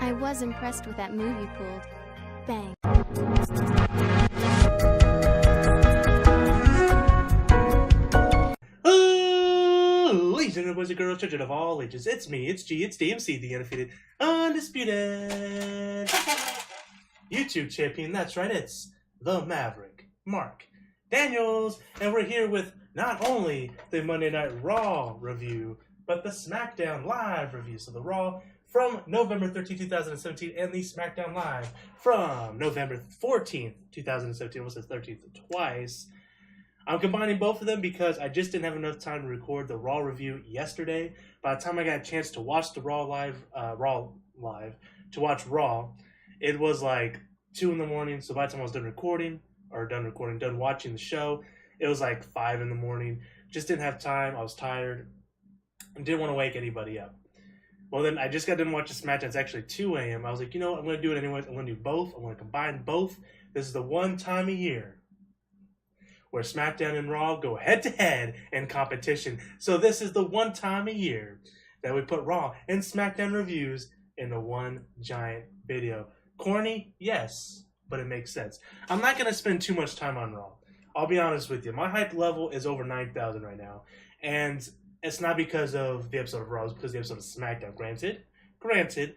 I was impressed with that move you pulled. Bang. Ladies and boys and girls, children of all ages, it's me, it's G, it's DMC, the undefeated, undisputed YouTube champion. That's right, it's the Maverick, Mark Daniels, and we're here with not only the Monday Night Raw review, but the SmackDown Live review. So the Raw from November 13, 2017, and the SmackDown Live from November 14th, 2017. Almost says 13th twice. I'm combining both of them because I just didn't have enough time to record the Raw review yesterday. By the time I got a chance to watch the Raw live, to watch Raw, it was like 2 in the morning. So by the time I was done watching the show, it was like 5 in the morning. Just didn't have time. I was tired and didn't want to wake anybody up. Well, then I just got done watching SmackDown. It's actually 2 a.m. I was like, you know what? I'm going to do it anyways. I'm going to do both. I'm going to combine both. This is the one time a year where SmackDown and Raw go head-to-head in competition. So this is the one time a year that we put Raw and SmackDown reviews into one giant video. Corny? Yes, but it makes sense. I'm not going to spend too much time on Raw. I'll be honest with you. My hype level is over 9,000 right now. And it's not because of the episode of Raw. It's because of the episode of SmackDown. Granted,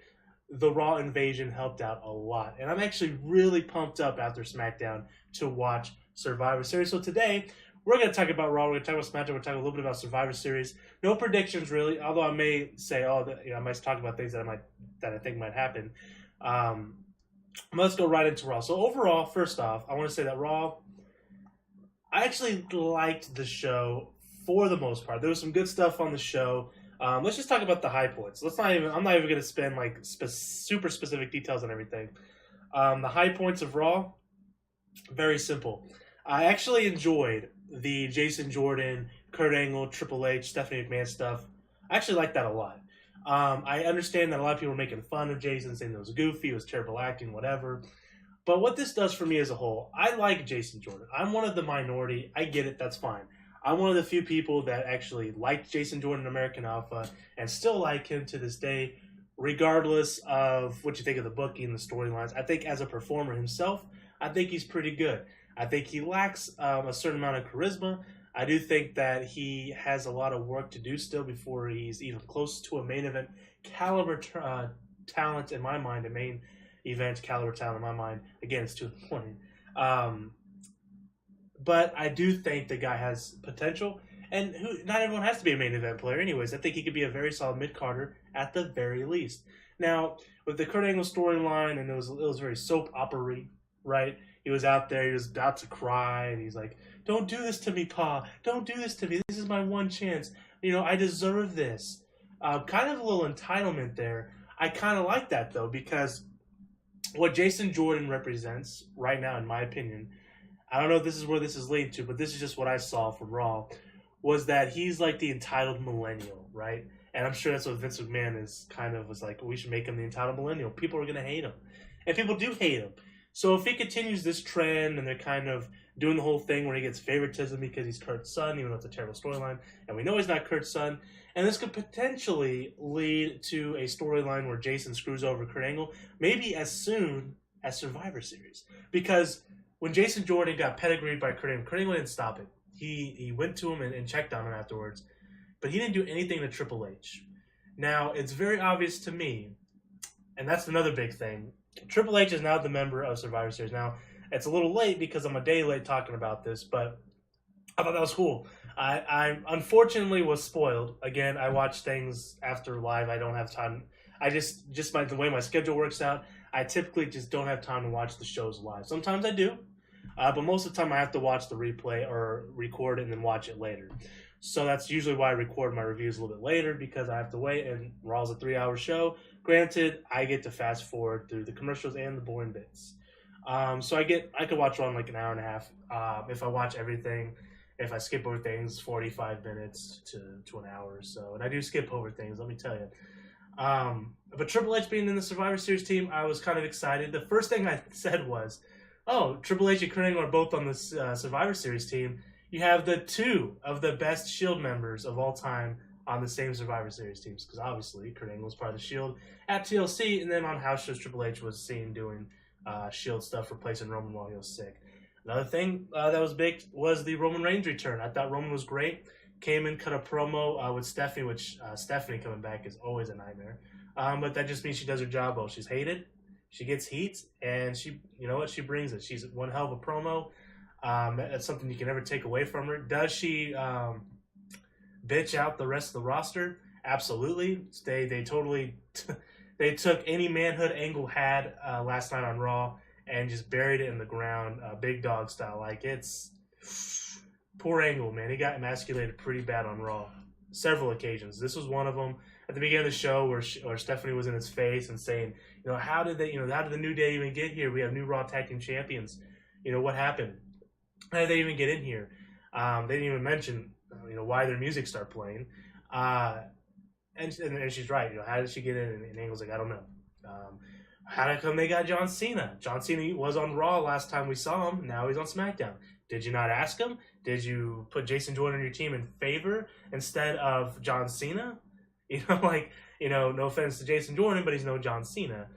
the Raw invasion helped out a lot. And I'm actually really pumped up after SmackDown to watch Survivor Series. So today, we're going to talk about Raw, we're going to talk about SmackDown, we're going to talk a little bit about Survivor Series. No predictions, really, although I may say, I might talk about things that I think might happen. Let's go right into Raw. So overall, first off, I want to say that Raw, I actually liked the show for the most part. There was some good stuff on the show. Let's just talk about the high points. I'm not even going to spend like super specific details on everything. The high points of Raw, very simple. I actually enjoyed the Jason Jordan, Kurt Angle, Triple H, Stephanie McMahon stuff. I actually like that a lot. I understand that a lot of people were making fun of Jason, saying it was goofy, it was terrible acting, whatever. But what this does for me as a whole, I like Jason Jordan. I'm one of the minority. I get it. That's fine. I'm one of the few people that actually liked Jason Jordan in American Alpha and still like him to this day, regardless of what you think of the booking, the storylines. I think as a performer himself, I think he's pretty good. I think he lacks a certain amount of charisma. I do think that he has a lot of work to do still before he's even close to a main event caliber talent in my mind. A main event caliber talent in my mind. Again, it's 2 in the morning. But I do think the guy has potential. And not everyone has to be a main event player anyways. I think he could be a very solid mid-carder at the very least. Now, with the Kurt Angle storyline, and it was very soap opera-y, right? He was out there, he was about to cry, and he's like, don't do this to me, Pa. Don't do this to me. This is my one chance. I deserve this. Kind of a little entitlement there. I kind of like that, though, because what Jason Jordan represents right now, in my opinion, I don't know if this is where this is leading to, but this is just what I saw from Raw, was that he's like the entitled millennial, right? And I'm sure that's what Vince McMahon was like, we should make him the entitled millennial. People are going to hate him. And people do hate him. So if he continues this trend and they're kind of doing the whole thing where he gets favoritism because he's Kurt's son, even though it's a terrible storyline, and we know he's not Kurt's son, and this could potentially lead to a storyline where Jason screws over Kurt Angle, maybe as soon as Survivor Series. Because when Jason Jordan got pedigreed by Kurt Angle didn't stop it. He went to him and checked on him afterwards, but he didn't do anything to Triple H. Now, it's very obvious to me, and that's another big thing, Triple H is now the member of Survivor Series. Now, it's a little late because I'm a day late talking about this, but I thought that was cool. I unfortunately was spoiled. Again, I watch things after live. I don't have time. I just by the way my schedule works out, I typically just don't have time to watch the shows live. Sometimes I do, but most of the time I have to watch the replay or record it and then watch it later. So that's usually why I record my reviews a little bit later, because I have to wait, and Raw's a 3-hour show. Granted, I get to fast forward through the commercials and the boring bits. So I could watch Raw in like an hour and a half. If I watch everything, if I skip over things, 45 minutes to an hour or so. And I do skip over things, let me tell you. But Triple H being in the Survivor Series team, I was kind of excited. The first thing I said was, oh, Triple H and Kurt Angle are both on this Survivor Series team. You have the 2 of the best Shield members of all time on the same Survivor Series teams, because obviously Kurt Angle was part of the Shield at TLC, and then on house shows Triple H was seen doing Shield stuff, replacing Roman while he was sick. Another thing that was big was the Roman Reigns return. I thought Roman was great. Came in, cut a promo with Stephanie, which Stephanie coming back is always a nightmare. But that just means she does her job well. She's hated, she gets heat, and she brings it. She's one hell of a promo. That's something you can never take away from her. Does she bitch out the rest of the roster? Absolutely. They totally they took any manhood Angle had last night on Raw and just buried it in the ground, big dog style. Like, it's poor Angle, man. He got emasculated pretty bad on Raw, several occasions. This was one of them. At the beginning of the show, where Stephanie was in his face and saying, how did the New Day even get here? We have new Raw Tag Team Champions. What happened? How did they even get in here? They didn't even mention, why their music started playing. And she's right. How did she get in? And Angle's like, I don't know. How come they got John Cena? John Cena was on Raw last time we saw him. Now he's on SmackDown. Did you not ask him? Did you put Jason Jordan on your team in favor instead of John Cena? No offense to Jason Jordan, but he's no John Cena.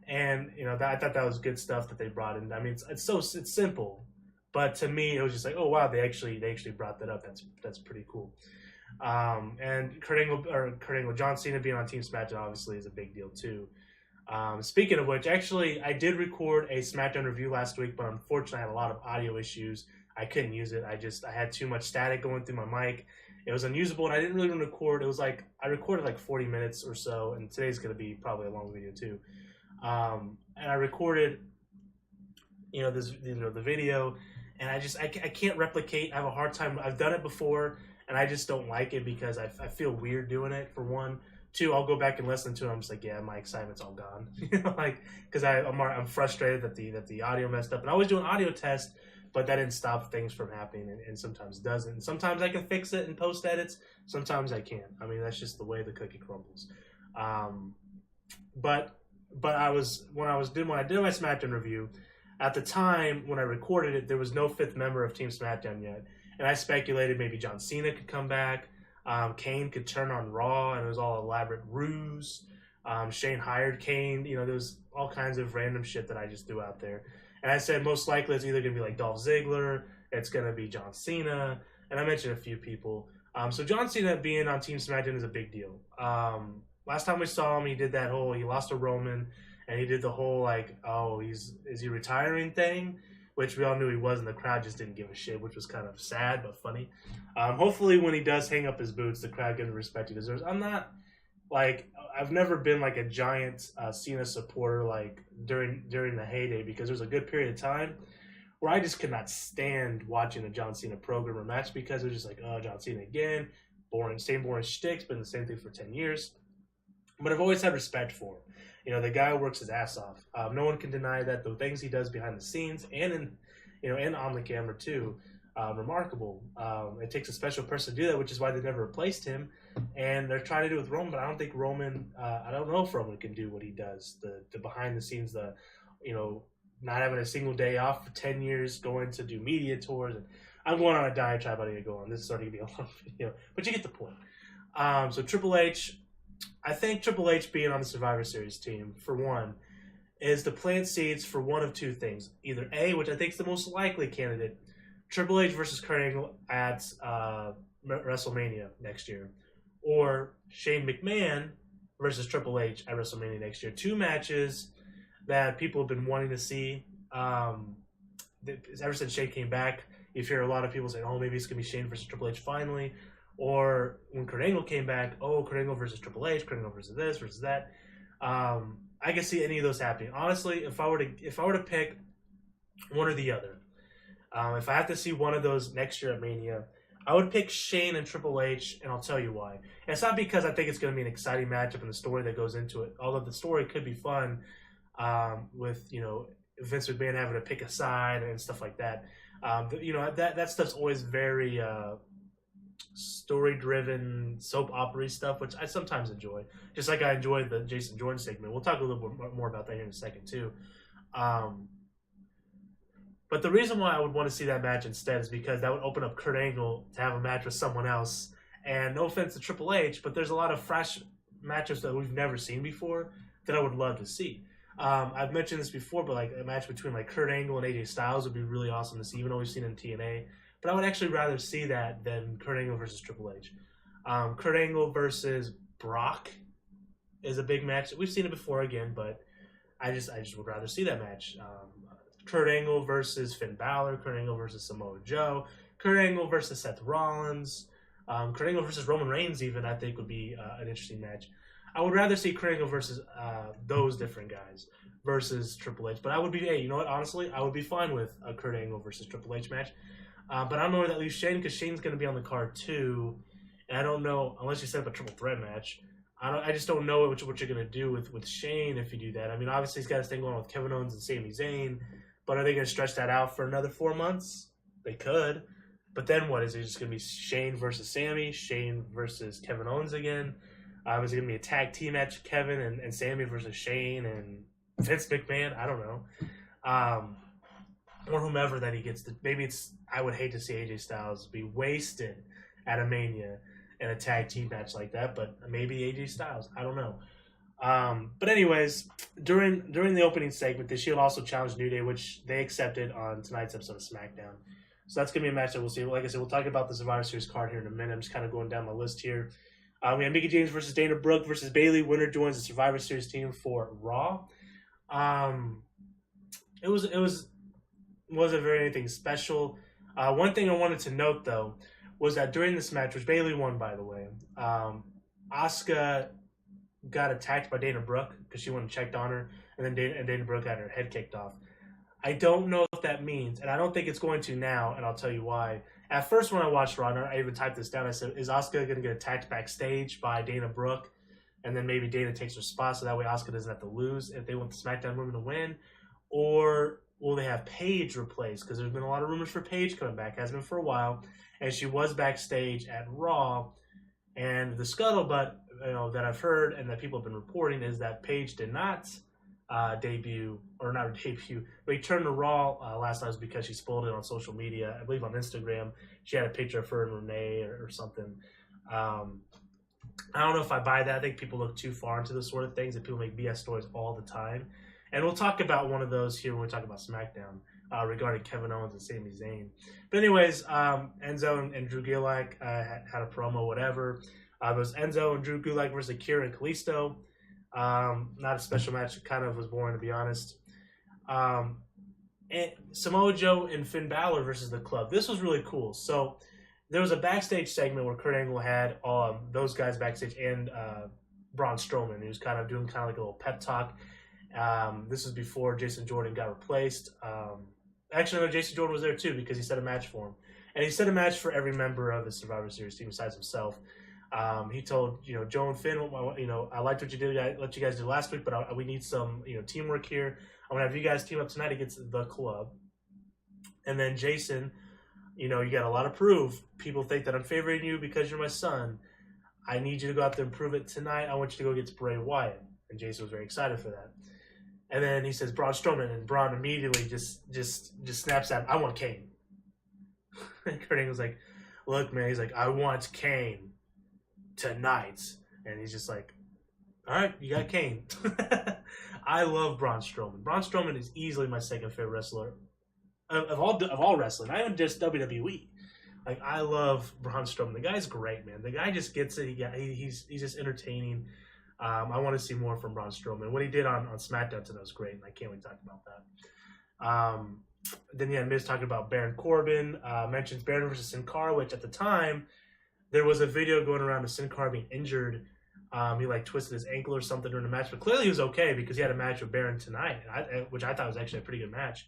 And, I thought that was good stuff that they brought in. I mean, it's simple. But to me, it was just like, oh, wow, they actually brought that up. That's pretty cool. And Kurt Angle, John Cena being on Team SmackDown obviously is a big deal too. Speaking of which, actually, I did record a SmackDown review last week, but unfortunately I had a lot of audio issues. I couldn't use it. I had too much static going through my mic. It was unusable, and I didn't really record. It was like, I recorded like 40 minutes or so, and today's going to be probably a long video too. And I recorded, the video, and I can't replicate. I have a hard time. I've done it before, and I just don't like it because I feel weird doing it, for one. Two, I'll go back and listen to it. I'm just like, yeah, my excitement's all gone. Because I'm frustrated that the audio messed up. And I always do an audio test, but that didn't stop things from happening, and sometimes doesn't. Sometimes I can fix it in post edits. Sometimes I can't. I mean, that's just the way the cookie crumbles. But when I did my SmackDown review, at the time when I recorded it, there was no fifth member of Team SmackDown yet, and I speculated maybe John Cena could come back. Kane could turn on Raw, and it was all elaborate ruse. Shane hired Kane. There was all kinds of random shit that I just threw out there. And I said most likely it's either going to be like Dolph Ziggler, it's going to be John Cena, and I mentioned a few people. So John Cena being on Team SmackDown is a big deal. Last time we saw him, he lost to Roman, and he did the whole is he retiring thing, which we all knew he was, and the crowd just didn't give a shit, which was kind of sad but funny. Hopefully when he does hang up his boots, the crowd gives the respect he deserves. I've never been like a giant Cena supporter during the heyday, because there's a good period of time where I just could not stand watching a John Cena program or match, because it was just like, oh, John Cena again, same boring shtick's been the same thing for 10 years. But I've always had respect for him. The guy works his ass off. No one can deny that. The things he does behind the scenes and and on the camera too, remarkable. It takes a special person to do that, which is why they never replaced him. And they're trying to do it with Roman, but I don't think Roman. I don't know if Roman can do what he does. The behind the scenes, not having a single day off for 10 years, going to do media tours. And I'm going on a diatribe. I need to go on. This is starting to be a long video, but you get the point. So Triple H. I think Triple H being on the Survivor Series team, for one, is to plant seeds for one of two things. Either A, which I think is the most likely candidate, Triple H versus Kurt Angle at WrestleMania next year, or Shane McMahon versus Triple H at WrestleMania next year. Two matches that people have been wanting to see. Ever since Shane came back, you hear a lot of people saying, oh, maybe it's going to be Shane versus Triple H finally. Or when Kurt Angle came back, oh, Kurt Angle versus Triple H, Kurt Angle versus this, versus that. I can see any of those happening. Honestly, if I were to pick one or the other, if I have to see one of those next year at Mania, I would pick Shane and Triple H, and I'll tell you why. And it's not because I think it's going to be an exciting matchup and the story that goes into it, although the story could be fun with Vince McMahon having to pick a side and stuff like that. That stuff's always very story-driven, soap opera stuff, which I sometimes enjoy. Just like I enjoyed the Jason Jordan segment. We'll talk a little bit more about that here in a second, too. But the reason why I would want to see that match instead is because that would open up Kurt Angle to have a match with someone else, And no offense to Triple H, but there's a lot of fresh matchups that we've never seen before that I would love to see. I've mentioned this before, but like a match between like Kurt Angle and AJ Styles would be really awesome to see, even though we've seen it in TNA. But I would actually rather see that than Kurt Angle versus Triple H. Kurt Angle versus Brock is a big match. We've seen it before again, but I just would rather see that match. Kurt Angle versus Finn Balor, Kurt Angle versus Samoa Joe, Kurt Angle versus Seth Rollins, Kurt Angle versus Roman Reigns even, I think would be an interesting match. I would rather see Kurt Angle versus those different guys versus Triple H. But I would be, hey, you know what, honestly, I would be fine with a Kurt Angle versus Triple H match. But I don't know where that leaves Shane, because Shane's going to be on the card too. And I don't know, unless you set up a triple threat match, I just don't know what you're going to do with Shane if you do that. I mean, obviously he's got his thing going on with Kevin Owens and Sami Zayn, but are they going to stretch that out for another 4 months? They could. But then what? Is it just going to be Shane versus Sami, Shane versus Kevin Owens again? Is it going to be a tag team match, Kevin and Sami versus Shane and Vince McMahon? I don't know. Or whomever that he gets. Maybe it's, I would hate to see AJ Styles be wasted at a Mania in a tag team match like that, but maybe AJ Styles. I don't know. But anyways, during the opening segment, the Shield also challenged New Day, which they accepted on tonight's episode of SmackDown. So that's going to be a match that we'll see. Like I said, we'll talk about the Survivor Series card here in a minute. I'm just kind of going down my list here. We have Mickie James versus Dana Brooke versus Bayley. Winner joins the Survivor Series team for Raw. It wasn't very anything special. One thing I wanted to note, though, was that during this match, which Bayley won, by the way, Asuka got attacked by Dana Brooke because she went and checked on her, and then Dana Brooke had her head kicked off. I don't know if that means, and I don't think it's going to now, and I'll tell you why. At first, when I watched Raw, I even typed this down. I said, is Asuka going to get attacked backstage by Dana Brooke, and then maybe Dana takes her spot so that way Asuka doesn't have to lose if they want the SmackDown women to win? Or will they have Paige replaced? Because there's been a lot of rumors for Paige coming back. Has been for a while. And she was backstage at Raw. And the scuttlebutt that I've heard and that people have been reporting is that Paige did not debut, but he turned to Raw last night was because she spoiled it on social media. I believe on Instagram, she had a picture of her and Renee or something. I don't know if I buy that. I think people look too far into this sort of things, and people make BS stories all the time. And we'll talk about one of those here when we talk about SmackDown regarding Kevin Owens and Sami Zayn. But anyways, Enzo and Drew Gulak had a promo, whatever. It was Enzo and Drew Gulak versus Akira and Kalisto. Not a special match. It kind of was boring, to be honest. And Samoa Joe and Finn Balor versus the Club. This was really cool. So there was a backstage segment where Kurt Angle had those guys backstage and Braun Strowman. He was kind of doing like a little pep talk. This was before Jason Jordan got replaced. Actually, no, Jason Jordan was there too because he set a match for him. And he set a match for every member of the Survivor Series team besides himself. He told, Joe and Finn, I liked what you did. I let you guys do last week, but we need some, teamwork here. I'm going to have you guys team up tonight against the Club. And then Jason, you got a lot of proof. People think that I'm favoring you because you're my son. I need you to go out there and prove it tonight. I want you to go against Bray Wyatt. And Jason was very excited for that. And then he says Braun Strowman, and Braun immediately just snaps at him, I want Kane. And Kurt Angle's like, look, man, he's like, I want Kane tonight. And he's just like, all right, you got Kane. I love Braun Strowman. Braun Strowman is easily my second favorite wrestler of all wrestling, not even just WWE. Like, I love Braun Strowman. The guy's great, man. The guy just gets it. He's just entertaining. I want to see more from Braun Strowman. What he did on SmackDown tonight was great, and I can't wait to talk about that. Then, Miz talking about Baron Corbin. Mentions Baron versus Sin Cara, which at the time, there was a video going around of Sin Cara being injured. He twisted his ankle or something during the match, but clearly he was okay because he had a match with Baron tonight, which I thought was actually a pretty good match.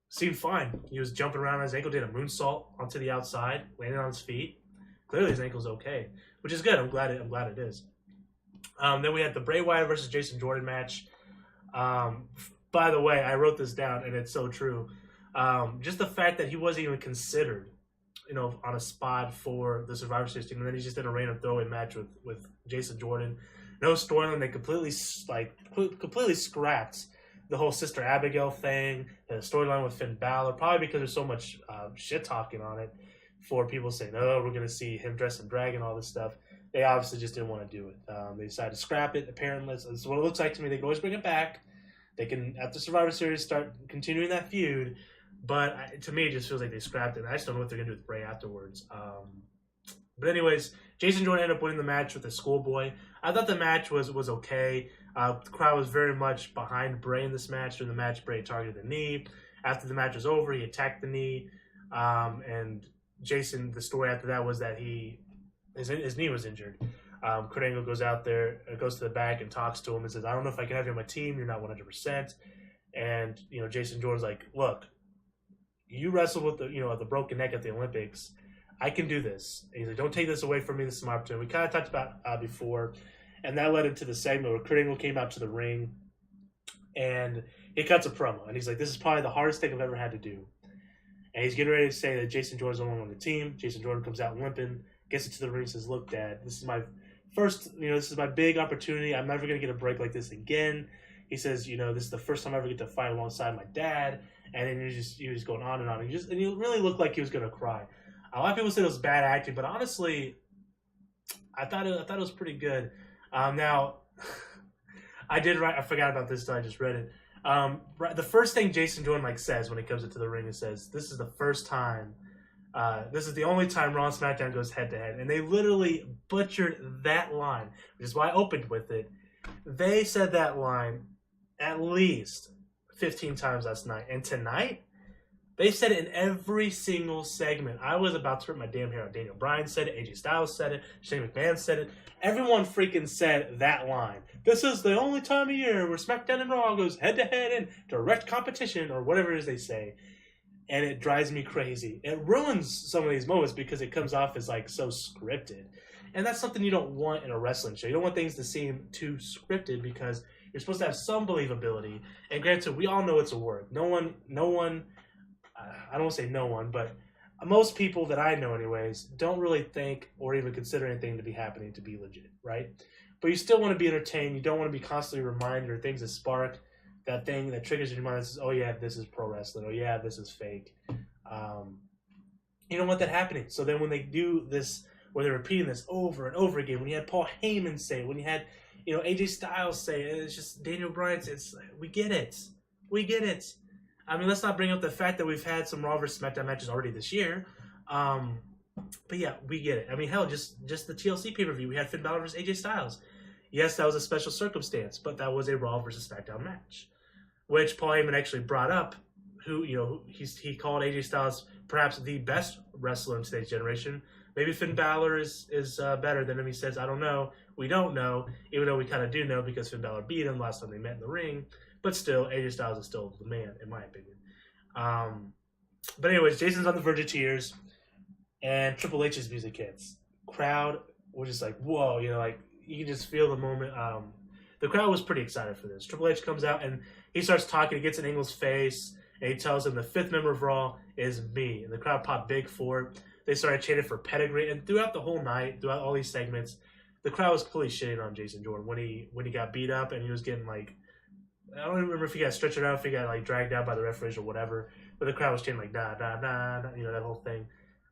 Seemed fine. He was jumping around on his ankle, did a moonsault onto the outside, landed on his feet. Clearly his ankle's okay, which is good. I'm glad it is. Then we had the Bray Wyatt versus Jason Jordan match. By the way, I wrote this down, and it's so true. Just the fact that he wasn't even considered, on a spot for the Survivor Series team, and then he's just in a random throwaway match with Jason Jordan. No storyline. They completely scrapped the whole Sister Abigail thing, the storyline with Finn Balor, probably because there's so much shit talking on it. for people saying, "Oh, we're going to see him dressed in drag and all this stuff." They obviously just didn't want to do it. They decided to scrap it. Apparently, that's what it looks like to me. They can always bring it back. They can, after Survivor Series, start continuing that feud. But to me, it just feels like they scrapped it. I just don't know what they're going to do with Bray afterwards. But anyways, Jason Jordan ended up winning the match with the schoolboy. I thought the match was okay. The crowd was very much behind Bray in this match. During the match, Bray targeted the knee. After the match was over, he attacked the knee. And Jason, the story after that was that his knee was injured. Kurt Angle goes out there, goes to the back and talks to him and says, "I don't know if I can have you on my team. You're not 100%. And, Jason Jordan's like, "Look, you wrestled with the broken neck at the Olympics. I can do this." And he's like, "Don't take this away from me. This is my opportunity." We kind of talked about before, and that led into the segment where Kurt Angle came out to the ring, and he cuts a promo, and he's like, "This is probably the hardest thing I've ever had to do." And he's getting ready to say that Jason Jordan's the only one on the team. Jason Jordan comes out limping, gets into the ring, and says, "Look, Dad, this is my first, this is my big opportunity. I'm never going to get a break like this again." He says, "This is the first time I ever get to fight alongside my dad." And then he was going on and on. And he really looked like he was going to cry. A lot of people said it was bad acting, but honestly, I thought it was pretty good. Now, I forgot about this until I just read it. The first thing Jason Jordan says when he comes into the ring and says, "This is the first time, this is the only time Raw and SmackDown goes head to head," and they literally butchered that line, which is why I opened with it. They said that line at least 15 times last night, and tonight they said it in every single segment. I was about to rip my damn hair out. Daniel Bryan said it, AJ Styles said it, Shane McMahon said it. Everyone freaking said that line. This is the only time of year where SmackDown and Raw goes head to head in direct competition, or whatever it is they say. And it drives me crazy. It ruins some of these moments because it comes off as so scripted. And that's something you don't want in a wrestling show. You don't want things to seem too scripted because you're supposed to have some believability. And granted, we all know it's a work. No one, I don't want to say no one, but most people that I know anyways don't really think or even consider anything to be happening to be legit, right? But you still want to be entertained. You don't want to be constantly reminded or things that spark that thing that triggers in your mind that says, "Oh yeah, this is pro wrestling. Oh yeah, this is fake." You don't want that happening. So then when they do this, where they're repeating this over and over again, when you had Paul Heyman say it, when you had AJ Styles say it, it's just Daniel Bryan say it, we get it. We get it. I mean, let's not bring up the fact that we've had some Raw vs. SmackDown matches already this year. But yeah, we get it. I mean, hell, just the TLC pay-per-view, we had Finn Balor vs. AJ Styles. Yes, that was a special circumstance, but that was a Raw vs. SmackDown match, which Paul Heyman actually brought up. He called AJ Styles perhaps the best wrestler in today's generation. Maybe Finn Balor is better than him. He says, "I don't know. We don't know," even though we kind of do know because Finn Balor beat him last time they met in the ring. But still, AJ Styles is still the man, in my opinion. But anyways, Jason's on the verge of tears, and Triple H's music hits. Crowd was just like, whoa, you can just feel the moment. The crowd was pretty excited for this. Triple H comes out, and he starts talking. He gets in Angle's face, and he tells him the 5th member of Raw is me. And the crowd popped big for it. They started chanting for pedigree, and throughout the whole night, throughout all these segments, the crowd was completely shitting on Jason Jordan when he got beat up, and he was getting I don't even remember if he got stretched out, if he got dragged out by the referees or whatever. But the crowd was chanting da da da, that whole thing.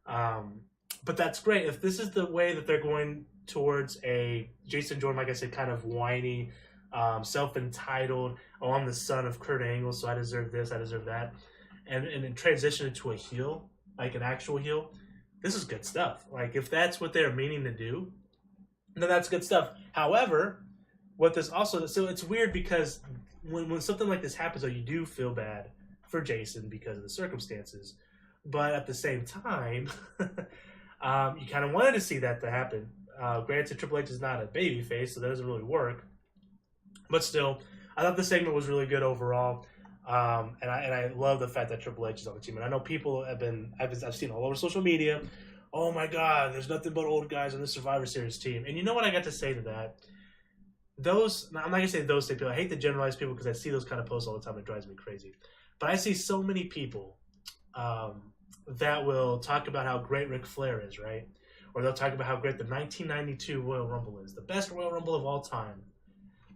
But that's great. If this is the way that they're going towards a Jason Jordan, like I said, kind of whiny, self-entitled, "Oh, I'm the son of Kurt Angle, so I deserve this, I deserve that," and then transition into a heel, like an actual heel, this is good stuff. If that's what they're meaning to do, then that's good stuff. However, what this also, so it's weird because when something like this happens, though, you do feel bad for Jason because of the circumstances. But at the same time, you kind of wanted to see that to happen. Granted, Triple H is not a babyface, so that doesn't really work. But still, I thought the segment was really good overall. And I love the fact that Triple H is on the team. And I know people I've seen all over social media, "Oh my God, there's nothing but old guys on the Survivor Series team." And you know what I got to say to that? I'm not going to say those people. I hate to generalize people because I see those kind of posts all the time. It drives me crazy. But I see so many people that will talk about how great Ric Flair is, right? Or they'll talk about how great the 1992 Royal Rumble is, the best Royal Rumble of all time.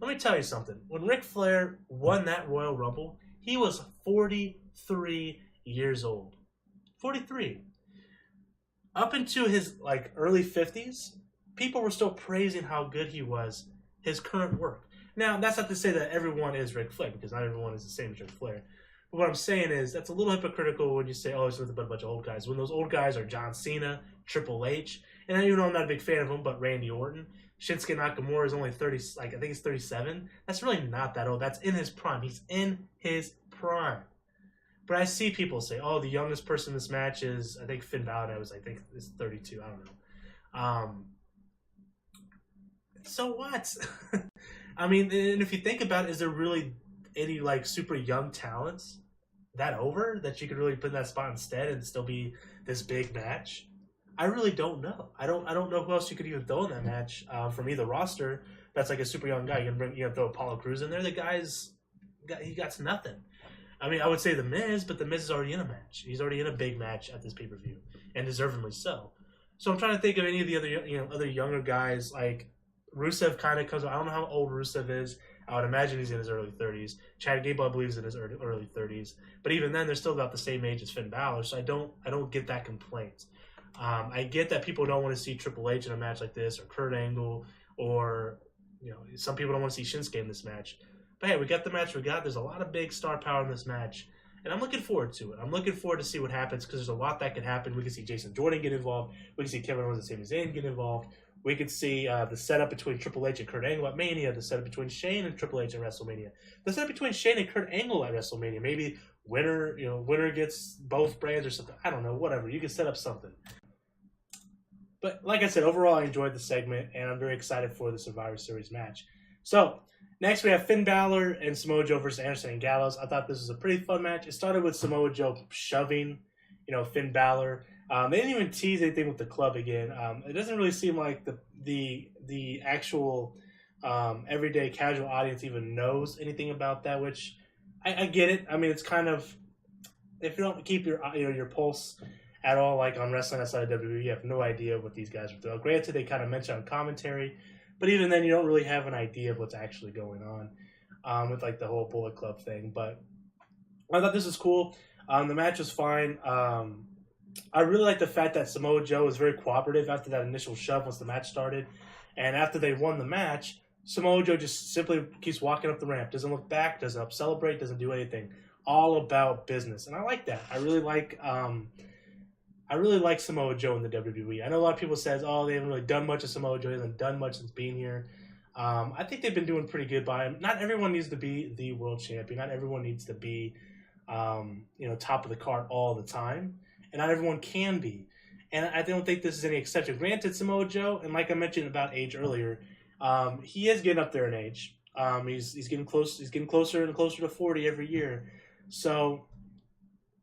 Let me tell you something. When Ric Flair won that Royal Rumble, he was 43 years old. 43. up into his like early 50s, people were still praising how good he was, his current work. Now, that's not to say that everyone is Ric Flair, because not everyone is the same as Ric Flair. But what I'm saying is that's a little hypocritical when you say, oh, it's nothing but a bunch of old guys. When those old guys are John Cena, Triple H, and I even know I'm not a big fan of him, but Randy Orton. Shinsuke Nakamura is only 30, like I think he's 37. That's really not that old. That's in his prime. He's in his prime. But I see people say, oh, the youngest person in this match is, I think Finn Balor I think is 32. I don't know. So what? I mean, and if you think about it, is there really any like super young talents that over that you could really put in that spot instead and still be this big match? I really don't know. I don't know who else you could even throw in that match from either roster. That's like a super young guy. You can throw Apollo Crews in there. The he got nothing. I mean, I would say The Miz, but The Miz is already in a match. He's already in a big match at this pay-per-view, and deservedly so. So I'm trying to think of any of the other younger guys. Like Rusev kind of comes. I don't know how old Rusev is. I would imagine he's in his early 30s. Chad Gable, I believe, is in his early 30s. But even then, they're still about the same age as Finn Balor. So I don't get that complaint. I get that people don't want to see Triple H in a match like this, or Kurt Angle, or some people don't want to see Shinsuke in this match. But hey, we got the match we got. There's a lot of big star power in this match, and I'm looking forward to it. I'm looking forward to see what happens because there's a lot that could happen. We can see Jason Jordan get involved. We can see Kevin Owens and Sami Zayn get involved. We could see the setup between Triple H and Kurt Angle at Mania, the setup between Shane and Triple H at WrestleMania, the setup between Shane and Kurt Angle at WrestleMania. Maybe winner gets both brands or something. I don't know, whatever. You can set up something. But like I said, overall, I enjoyed the segment, and I'm very excited for the Survivor Series match. So, next we have Finn Balor and Samoa Joe versus Anderson and Gallows. I thought this was a pretty fun match. It started with Samoa Joe shoving, Finn Balor. They didn't even tease anything with the club again. It doesn't really seem like the actual everyday casual audience even knows anything about that, which I get it. I mean, it's kind of, if you don't keep your pulse at all, like on wrestling outside of WWE, you have no idea what these guys are doing. Granted, they kind of mention on commentary, but even then, you don't really have an idea of what's actually going on with like the whole Bullet Club thing. But I thought this was cool. The match was fine. I really like the fact that Samoa Joe was very cooperative after that initial shove once the match started. And after they won the match, Samoa Joe just simply keeps walking up the ramp, doesn't look back, doesn't celebrate, doesn't do anything. All about business. And I like that. I really like Samoa Joe in the WWE. I know a lot of people says, oh, they haven't really done much of Samoa Joe. He hasn't done much since being here. I think they've been doing pretty good by him. Not everyone needs to be the world champion. Not everyone needs to be, top of the card all the time. And not everyone can be. And I don't think this is any exception. Granted, Samoa Joe, and like I mentioned about age earlier, he is getting up there in age. He's getting close. He's getting closer and closer to 40 every year. So,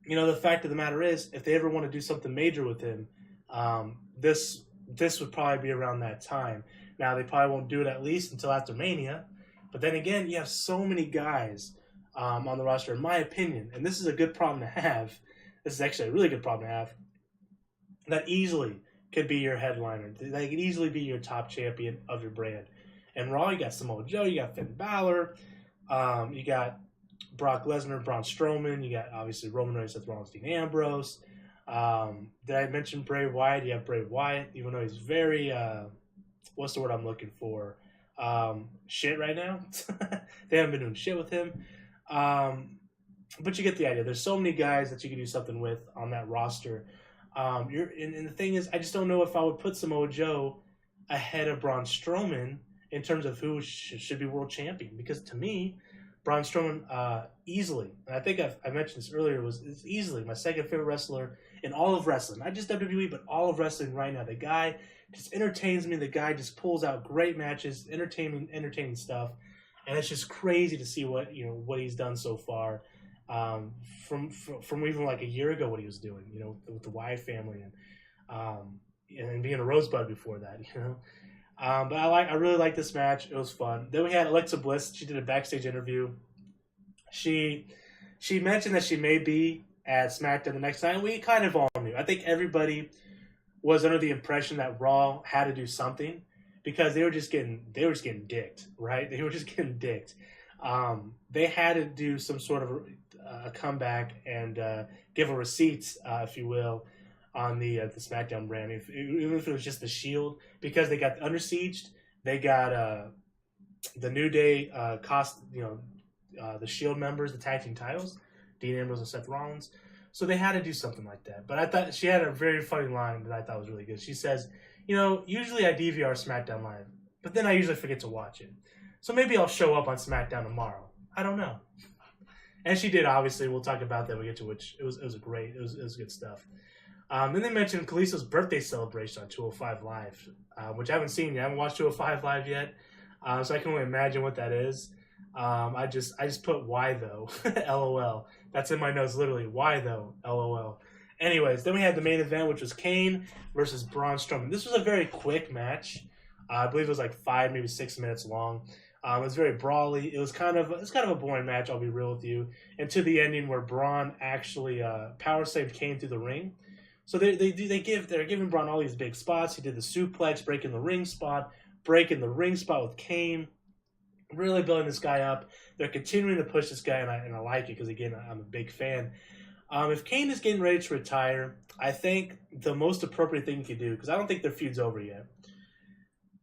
the fact of the matter is, if they ever want to do something major with him, this would probably be around that time. Now, they probably won't do it at least until after Mania. But then again, you have so many guys on the roster, in my opinion, and this is a good problem to have. This is actually a really good problem to have. That easily could be your headliner. They could easily be your top champion of your brand. And Raw, you got Samoa Joe, you got Finn Balor, you got Brock Lesnar, Braun Strowman, you got obviously Roman Reigns, Seth Rollins, Dean Ambrose. Did I mention Bray Wyatt? You have Bray Wyatt, even though he's very, what's the word I'm looking for? Shit right now. They haven't been doing shit with him. But you get the idea. There's so many guys that you can do something with on that roster. And the thing is, I just don't know if I would put Samoa Joe ahead of Braun Strowman in terms of who should be world champion. Because to me, Braun Strowman easily, and I think I mentioned this earlier, is easily my second favorite wrestler in all of wrestling. Not just WWE, but all of wrestling right now. The guy just entertains me. The guy just pulls out great matches, entertaining stuff. And it's just crazy to see what he's done so far. From even like a year ago, what he was doing, with the Wyatt family and being a Rosebud before that, But I really like this match. It was fun. Then we had Alexa Bliss. She did a backstage interview. She mentioned that she may be at SmackDown the next night. And we kind of all knew. I think everybody was under the impression that Raw had to do something because they were just getting dicked, right? They were just getting dicked. They had to do some sort of a comeback and give a receipt, if you will, on the SmackDown brand. Even if it was just the Shield, because they got Under Sieged, they got the New Day the Shield members, the tag team titles, Dean Ambrose and Seth Rollins. So they had to do something like that. But I thought she had a very funny line that I thought was really good. She says, usually I DVR SmackDown Live, but then I usually forget to watch it. So maybe I'll show up on SmackDown tomorrow. I don't know. And she did, obviously. We'll talk about that when we get to which. It was great. It was good stuff. Then they mentioned Kalisto's birthday celebration on 205 Live, which I haven't seen yet. I haven't watched 205 Live yet, so I can only imagine what that is. I just put why though, LOL. That's in my notes, literally. Why though, LOL. Anyways, then we had the main event, which was Kane versus Braun Strowman. This was a very quick match. I believe it was like 5, maybe 6 minutes long. It was very brawly. It was kind of a boring match, I'll be real with you. And to the ending where Braun actually power saved Kane through the ring. So they're giving Braun all these big spots. He did the suplex, breaking the ring spot with Kane. Really building this guy up. They're continuing to push this guy, and I like it because, again, I'm a big fan. If Kane is getting ready to retire, I think the most appropriate thing you could do, because I don't think their feud's over yet,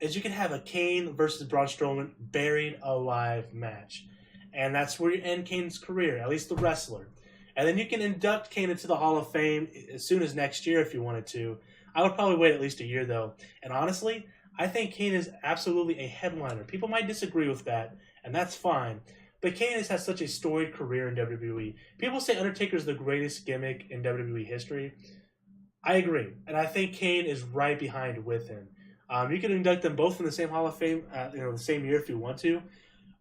is you can have a Kane versus Braun Strowman buried alive match. And that's where you end Kane's career, at least the wrestler. And then you can induct Kane into the Hall of Fame as soon as next year if you wanted to. I would probably wait at least a year, though. And honestly, I think Kane is absolutely a headliner. People might disagree with that, and that's fine. But Kane has had such a storied career in WWE. People say Undertaker is the greatest gimmick in WWE history. I agree. And I think Kane is right behind with him. You can induct them both in the same Hall of Fame, the same year if you want to.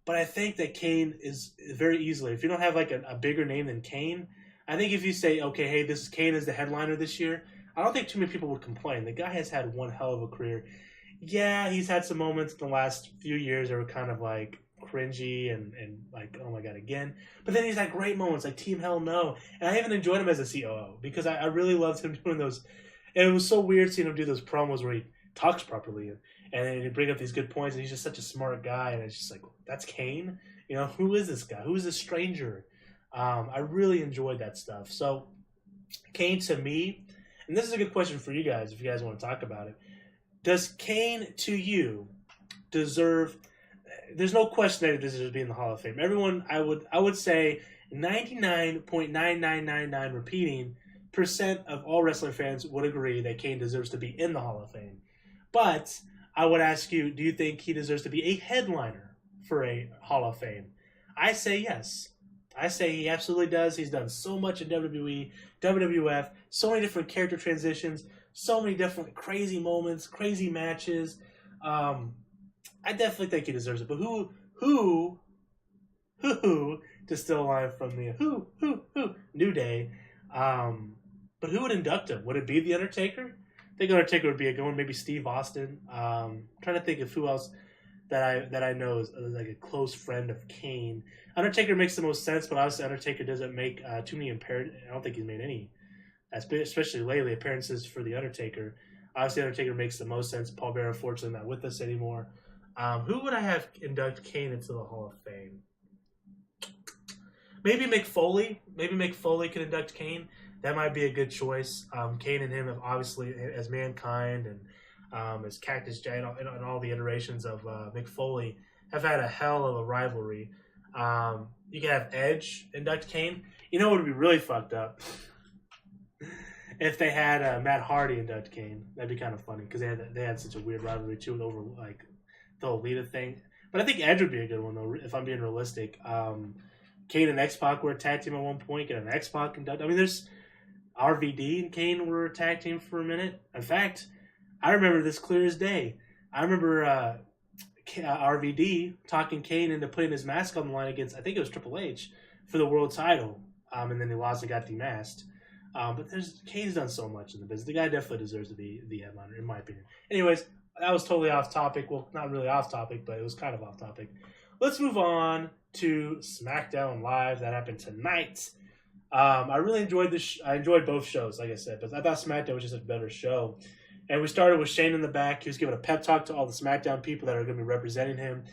But I think that Kane is very easily, if you don't have like a bigger name than Kane, I think if you say, okay, hey, this is Kane as the headliner this year, I don't think too many people would complain. The guy has had one hell of a career. Yeah, he's had some moments in the last few years that were kind of like cringy and like, oh my God, again. But then he's had great moments like Team Hell No. And I even enjoyed him as a COO because I really loved him doing those. And it was so weird seeing him do those promos where he talks properly and then he'd bring up these good points and he's just such a smart guy. And it's just like, that's Kane? Who is this guy? Who is this stranger? I really enjoyed that stuff. So Kane to me, and this is a good question for you guys if you guys want to talk about it. Does Kane, to you, deserve... There's no question that he deserves to be in the Hall of Fame. Everyone, I would say 99.9999 repeating percent of all wrestling fans would agree that Kane deserves to be in the Hall of Fame. But I would ask you, do you think he deserves to be a headliner for a Hall of Fame? I say yes. I say he absolutely does. He's done so much in WWE, WWF, so many different character transitions, so many different crazy moments, crazy matches. I definitely think he deserves it. But who to steal a line from the New Day? But who would induct him? Would it be The Undertaker? I think Undertaker would be a good one. Maybe Steve Austin. Trying to think of who else that I know is like a close friend of Kane. Undertaker makes the most sense, but obviously Undertaker doesn't make too many appearances. I don't think he's made any, especially lately, appearances for The Undertaker. Obviously, Undertaker makes the most sense. Paul Bearer, unfortunately, not with us anymore. Who would I have induct Kane into the Hall of Fame? Maybe Mick Foley. Maybe Mick Foley could induct Kane. That might be a good choice. Kane and him have obviously, as Mankind and as Cactus Jack and all the iterations of Mick Foley, have had a hell of a rivalry. You can have Edge induct Kane. You know what would be really fucked up? If they had Matt Hardy induct Kane. That'd be kind of funny because they had such a weird rivalry too over like the Lita thing. But I think Edge would be a good one though, if I'm being realistic. Kane and X-Pac were a tag team at one point. Get an X-Pac induct. I mean, there's RVD and Kane were a tag team for a minute. In fact, I remember this clear as day. I remember RVD talking Kane into putting his mask on the line against, I think it was Triple H, for the world title. And then he lost and got demasked. But Kane's done so much in the business. The guy definitely deserves to be the headliner, in my opinion. Anyways, that was totally off topic. Well, not really off topic, but it was kind of off topic. Let's move on to SmackDown Live. That happened tonight. I really enjoyed this. I enjoyed both shows, like I said, but I thought SmackDown was just a better show. And we started with Shane in the back. He was giving a pep talk to all the SmackDown people that are going to be representing him.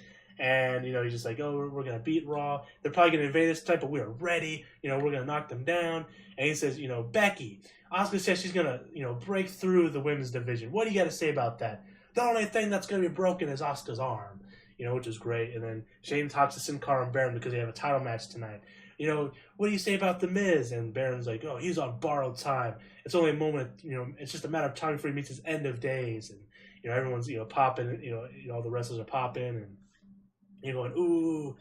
And, he's just like, oh, we're going to beat Raw. They're probably going to invade this type, but we are ready. We're going to knock them down. And he says, Becky, Asuka says she's going to, break through the women's division. What do you got to say about that? The only thing that's going to be broken is Asuka's arm, which is great. And then Shane talks to Sin Cara and Baron because they have a title match tonight. What do you say about The Miz? And Baron's like, oh, he's on borrowed time. It's only a moment, it's just a matter of time before he meets his end of days. And, everyone's, popping, all the wrestlers are popping and, going, ooh.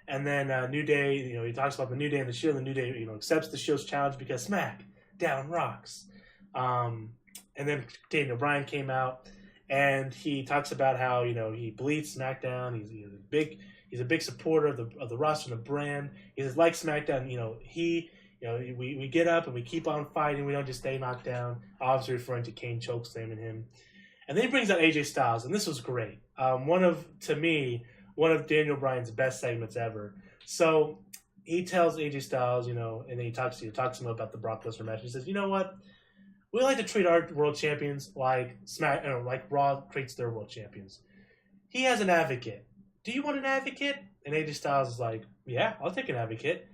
And then New Day, he talks about the New Day and the Shield. The New Day, accepts the Shield's challenge because SmackDown rocks. And then Daniel Bryan came out and he talks about how, he bleeds SmackDown. He's a big supporter of the roster and the brand. He says, like SmackDown, we get up and we keep on fighting. We don't just stay knocked down. Obviously referring to Kane chokeslamming him. And then he brings out AJ Styles, and this was great. One of Daniel Bryan's best segments ever. So he tells AJ Styles, and then he talks to him about the Brock Lesnar match. He says, you know what? We like to treat our world champions like Raw treats their world champions. He has an advocate. Do you want an advocate? And AJ Styles is like, yeah, I'll take an advocate.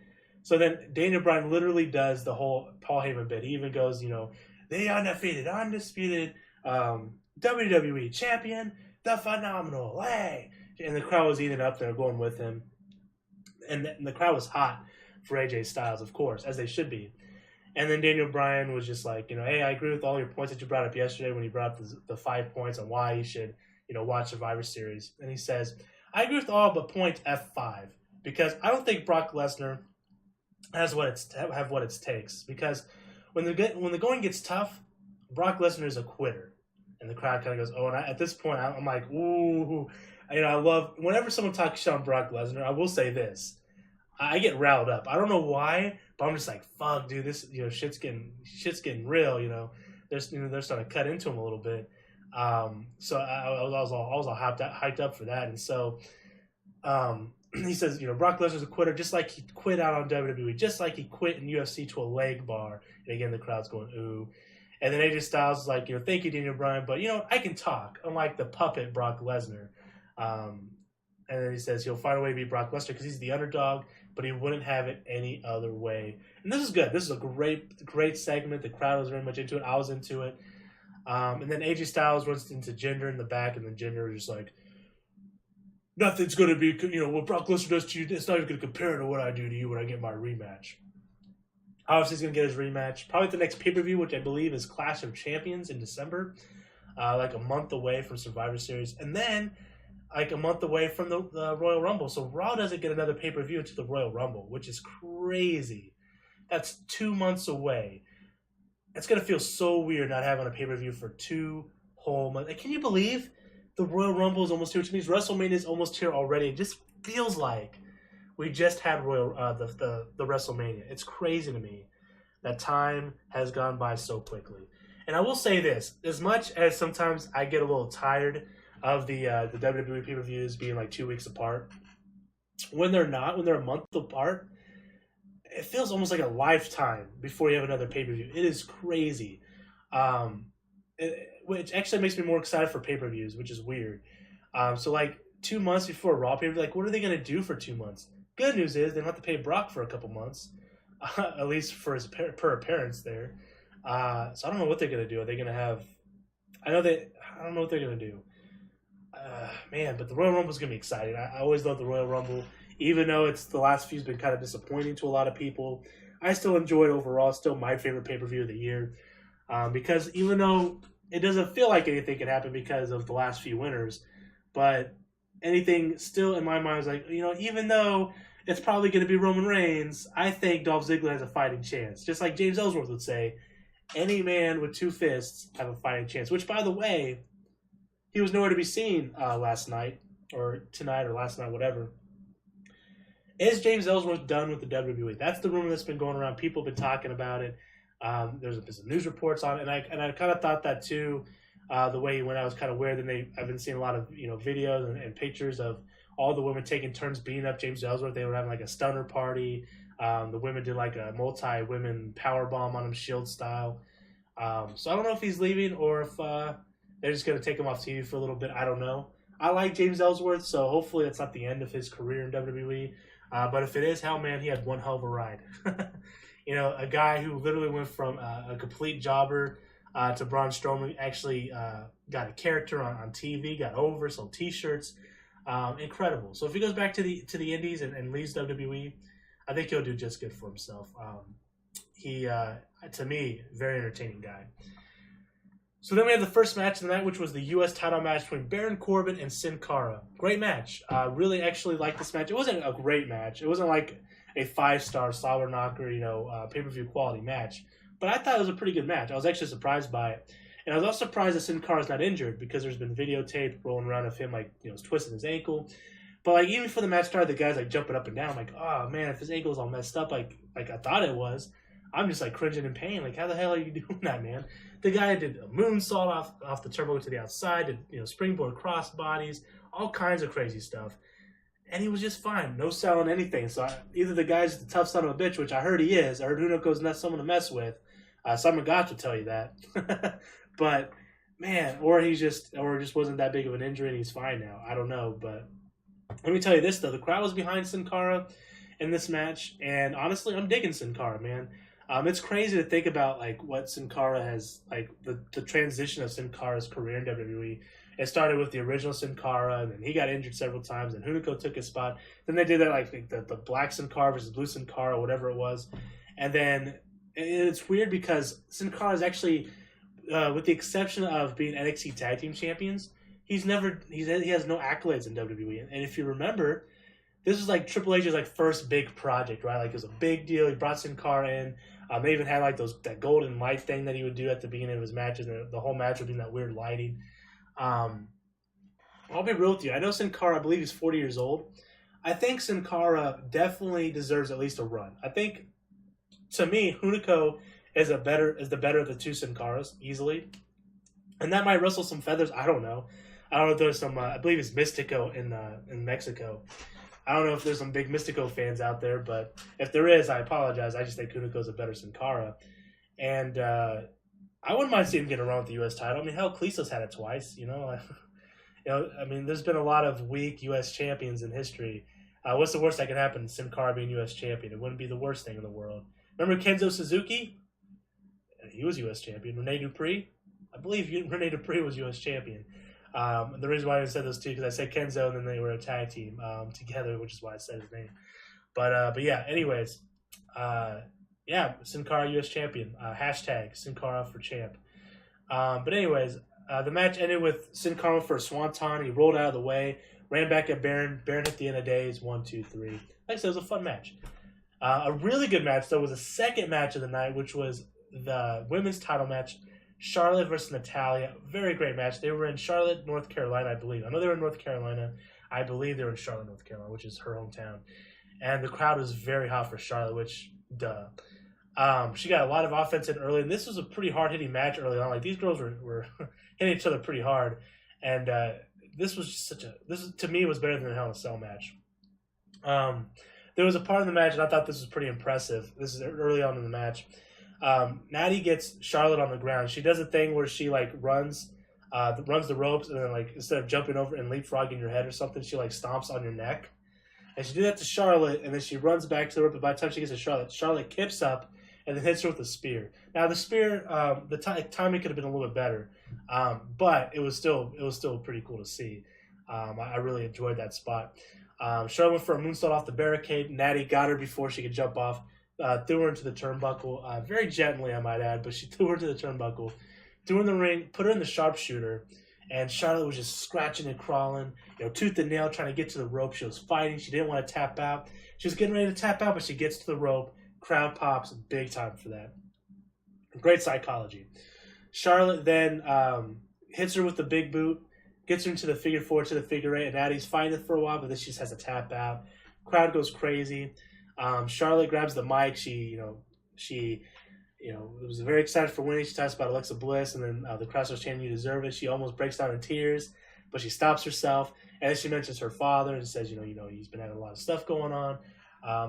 So then Daniel Bryan literally does the whole Paul Heyman bit. He even goes, the undefeated, undisputed WWE champion, the phenomenal, hey. And the crowd was eating up there, going with him. And the crowd was hot for AJ Styles, of course, as they should be. And then Daniel Bryan was just like, hey, I agree with all your points that you brought up yesterday when you brought up the 5 points on why you should, watch Survivor Series. And he says, I agree with all but point F5 because I don't think Brock Lesnar has what it takes. Because when the going gets tough, Brock Lesnar is a quitter. And the crowd kind of goes, oh, and at this point, I'm like, ooh. I love, whenever someone talks shit on Brock Lesnar, I will say this. I get riled up. I don't know why, but I'm just like, fuck, dude, this, shit's getting real, They're starting to cut into him a little bit. So I was all hyped up for that. And so he says, Brock Lesnar's a quitter, just like he quit out on WWE, just like he quit in UFC to a leg bar. And again, the crowd's going, ooh. And then AJ Styles is like, thank you, Daniel Bryan, but, I can talk, unlike the puppet Brock Lesnar. And then he says he'll find a way to beat Brock Lesnar because he's the underdog, but he wouldn't have it any other way. And this is good. This is a great segment. The crowd was very much into it. I was into it. And then AJ Styles runs into Jinder in the back, and then Jinder is just like, nothing's going to be, what Brock Lesnar does to you, it's not even going to compare to what I do to you when I get my rematch. Obviously, he's going to get his rematch. Probably at the next pay-per-view, which I believe is Clash of Champions in December. Like a month away from Survivor Series. And then, like a month away from the Royal Rumble. So Raw doesn't get another pay-per-view until the Royal Rumble, which is crazy. That's 2 months away. It's going to feel so weird not having a pay-per-view for 2 whole months. Like, can you believe the Royal Rumble is almost here, which means WrestleMania is almost here already? It just feels like we just had the WrestleMania. It's crazy to me that time has gone by so quickly. And I will say this, as much as sometimes I get a little tired of the WWE pay-per-views being like 2 weeks apart, when they're a month apart, it feels almost like a lifetime before you have another pay-per-view. It is crazy. Which actually makes me more excited for pay-per-views, which is weird. So like 2 months before Raw pay-per-view, like what are they going to do for 2 months? Good news is they don't have to pay Brock for a couple months, at least for his per appearance there. So I don't know what they're going to do. Are they going to have... I don't know what they're going to do. Man, but the Royal Rumble is going to be exciting. I always love the Royal Rumble. Even though the last few's been kind of disappointing to a lot of people, I still enjoy it overall. It's still my favorite pay-per-view of the year. Because even though it doesn't feel like anything can happen because of the last few winners, but anything still in my mind is like, even though it's probably going to be Roman Reigns, I think Dolph Ziggler has a fighting chance. Just like James Ellsworth would say, any man with 2 fists have a fighting chance. Which, by the way, he was nowhere to be seen last night, or tonight, or last night, whatever. Is James Ellsworth done with the WWE? That's the rumor that's been going around. People have been talking about it. There's been some news reports on it, and I kind of thought that too. The way he went out was kind of weird. Then I've been seeing a lot of videos and pictures of all the women taking turns beating up James Ellsworth. They were having like a stunner party. The women did like a multi-women power bomb on him, Shield style. So I don't know if he's leaving or if they're just going to take him off TV for a little bit. I don't know. I like James Ellsworth, so hopefully that's not the end of his career in WWE. But if it is, hell man, he had one hell of a ride. A guy who literally went from a complete jobber to Braun Strowman, actually got a character on TV, got over, sold T-shirts, incredible. So if he goes back to the Indies and leaves WWE, I think he'll do just good for himself. He, to me, very entertaining guy. So then we have the first match of the night, which was the U.S. title match between Baron Corbin and Sin Cara. Great match. Really actually liked this match. It wasn't a great match. It wasn't like a 5-star slobber knocker, pay-per-view quality match. But I thought it was a pretty good match. I was actually surprised by it. And I was also surprised that Sin Cara's not injured because there's been videotape rolling around of him, twisting his ankle. But, even before the match started, the guy's, jumping up and down. I'm like, oh, man, if his ankle's all messed up like I thought it was, I'm just, cringing in pain. How the hell are you doing that, man? The guy did a moonsault off the turnbuckle to the outside, did, springboard cross bodies, all kinds of crazy stuff. And he was just fine. No selling anything. So either the guy's the tough son of a bitch, which I heard he is. I heard Hunoko's not someone to mess with. Simon Gotch will tell you that. But, man, or just wasn't that big of an injury and he's fine now. I don't know. But let me tell you this, though. The crowd was behind Sin Cara in this match. And honestly, I'm digging Sin Cara, man. It's crazy to think about what Sin Cara has the transition of Sin Cara's career in WWE. It started with the original Sin Cara, and then he got injured several times, and Hunico took his spot. Then they did that the Black Sin Cara versus Blue Sin Cara, whatever it was. And then it's weird because Sin Cara is actually, with the exception of being NXT Tag Team Champions, he has no accolades in WWE. And if you remember, this was Triple H's first big project, right? It was a big deal. He brought Sin Cara in. They even had that golden light thing that he would do at the beginning of his matches, and the whole match would be in that weird lighting. I'll be real with you. I know Sin Cara, I believe he's 40 years old. I think Sin Cara definitely deserves at least a run. I think, to me, Hunico is the better of the two Sin Caras, easily. And that might rustle some feathers. I don't know. I don't know if there's some, I believe it's Mystico in Mexico. I don't know if there's some big Mystico fans out there, but if there is, I apologize. I just think Hunico's a better Sin Cara. And I wouldn't mind seeing him get around with the U.S. title. I mean, hell, Kalisto's had it twice, I mean, there's been a lot of weak U.S. champions in history. What's the worst that could happen? Sin Cara being U.S. champion. It wouldn't be the worst thing in the world. Remember Kenzo Suzuki? He was U.S. champion. Rene Dupree? I believe Rene Dupree was U.S. champion. The reason why I said those two because I said Kenzo and then they were a tag team together, which is why I said his name. But yeah, anyways, Sin Cara U.S. champion. Hashtag Sin Cara for champ. But anyways, the match ended with Sin Cara for a swanton. He rolled out of the way, ran back at Baron. Baron hit the end of days. 1, 2, 3. Like I said, it was a fun match. A really good match, though, was the second match of the night, which was the women's title match. Charlotte versus Natalya. Very great match. They were in Charlotte, North Carolina, I believe. I know they were in North Carolina. I believe they were in Charlotte, North Carolina, which is her hometown. And the crowd was very hot for Charlotte, which, duh. She got a lot of offense in early, and this was a pretty hard-hitting match early on. These girls were hitting each other pretty hard. And this was just to me, was better than the Hell in a Cell match. There was a part of the match, and I thought this was pretty impressive. This is early on in the match. Natty gets Charlotte on the ground. She does a thing where she runs the ropes, and then instead of jumping over and leapfrogging your head or something, she stomps on your neck. And she did that to Charlotte, and then she runs back to the rope. But by the time she gets to Charlotte kips up and then hits her with a spear. Now the spear, the timing could have been a little bit better, but it was still pretty cool to see. I really enjoyed that spot. Charlotte went for a moonsault off the barricade. Natty got her before she could jump off. Threw her into the turnbuckle, very gently, I might add, but she threw her to the turnbuckle, threw her in the ring, put her in the sharpshooter, and Charlotte was just scratching and crawling, tooth and nail, trying to get to the rope. She was fighting. She didn't want to tap out. She was getting ready to tap out, but she gets to the rope. Crowd pops big time for that. Great psychology. Charlotte then hits her with the big boot, gets her into the figure 4 to the figure 8, and Natty's fighting for a while, but then she just has to tap out. Crowd goes crazy. Charlotte grabs the mic. She was very excited for winning. She talks about Alexa Bliss, and then the crowd starts chanting, "You deserve it." She almost breaks down in tears, but she stops herself. And then she mentions her father and says, he's been having a lot of stuff going on.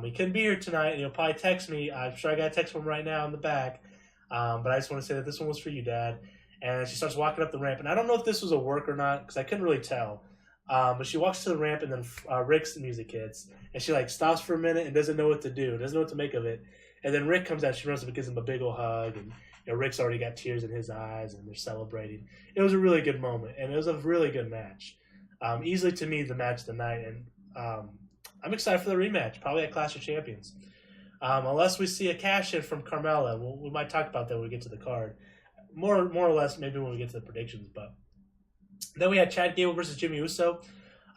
He couldn't be here tonight. He'll probably text me. I'm sure I got a text from him right now in the back. But I just want to say that this one was for you, Dad. And she starts walking up the ramp. And I don't know if this was a work or not, because I couldn't really tell. But she walks to the ramp, and then Rick's music hits, and she like stops for a minute and doesn't know what to do, doesn't know what to make of it. And then Rick comes out, she runs up and gives him a big old hug, and Rick's already got tears in his eyes, and they're celebrating. It was a really good moment, and it was a really good match. Easily to me, the match of the night, and I'm excited for the rematch, probably at Clash of Champions. Unless we see a cash-in from Carmella. We might talk about that when we get to the card. More or less, maybe when we get to the predictions. But then we had Chad Gable versus Jimmy Uso.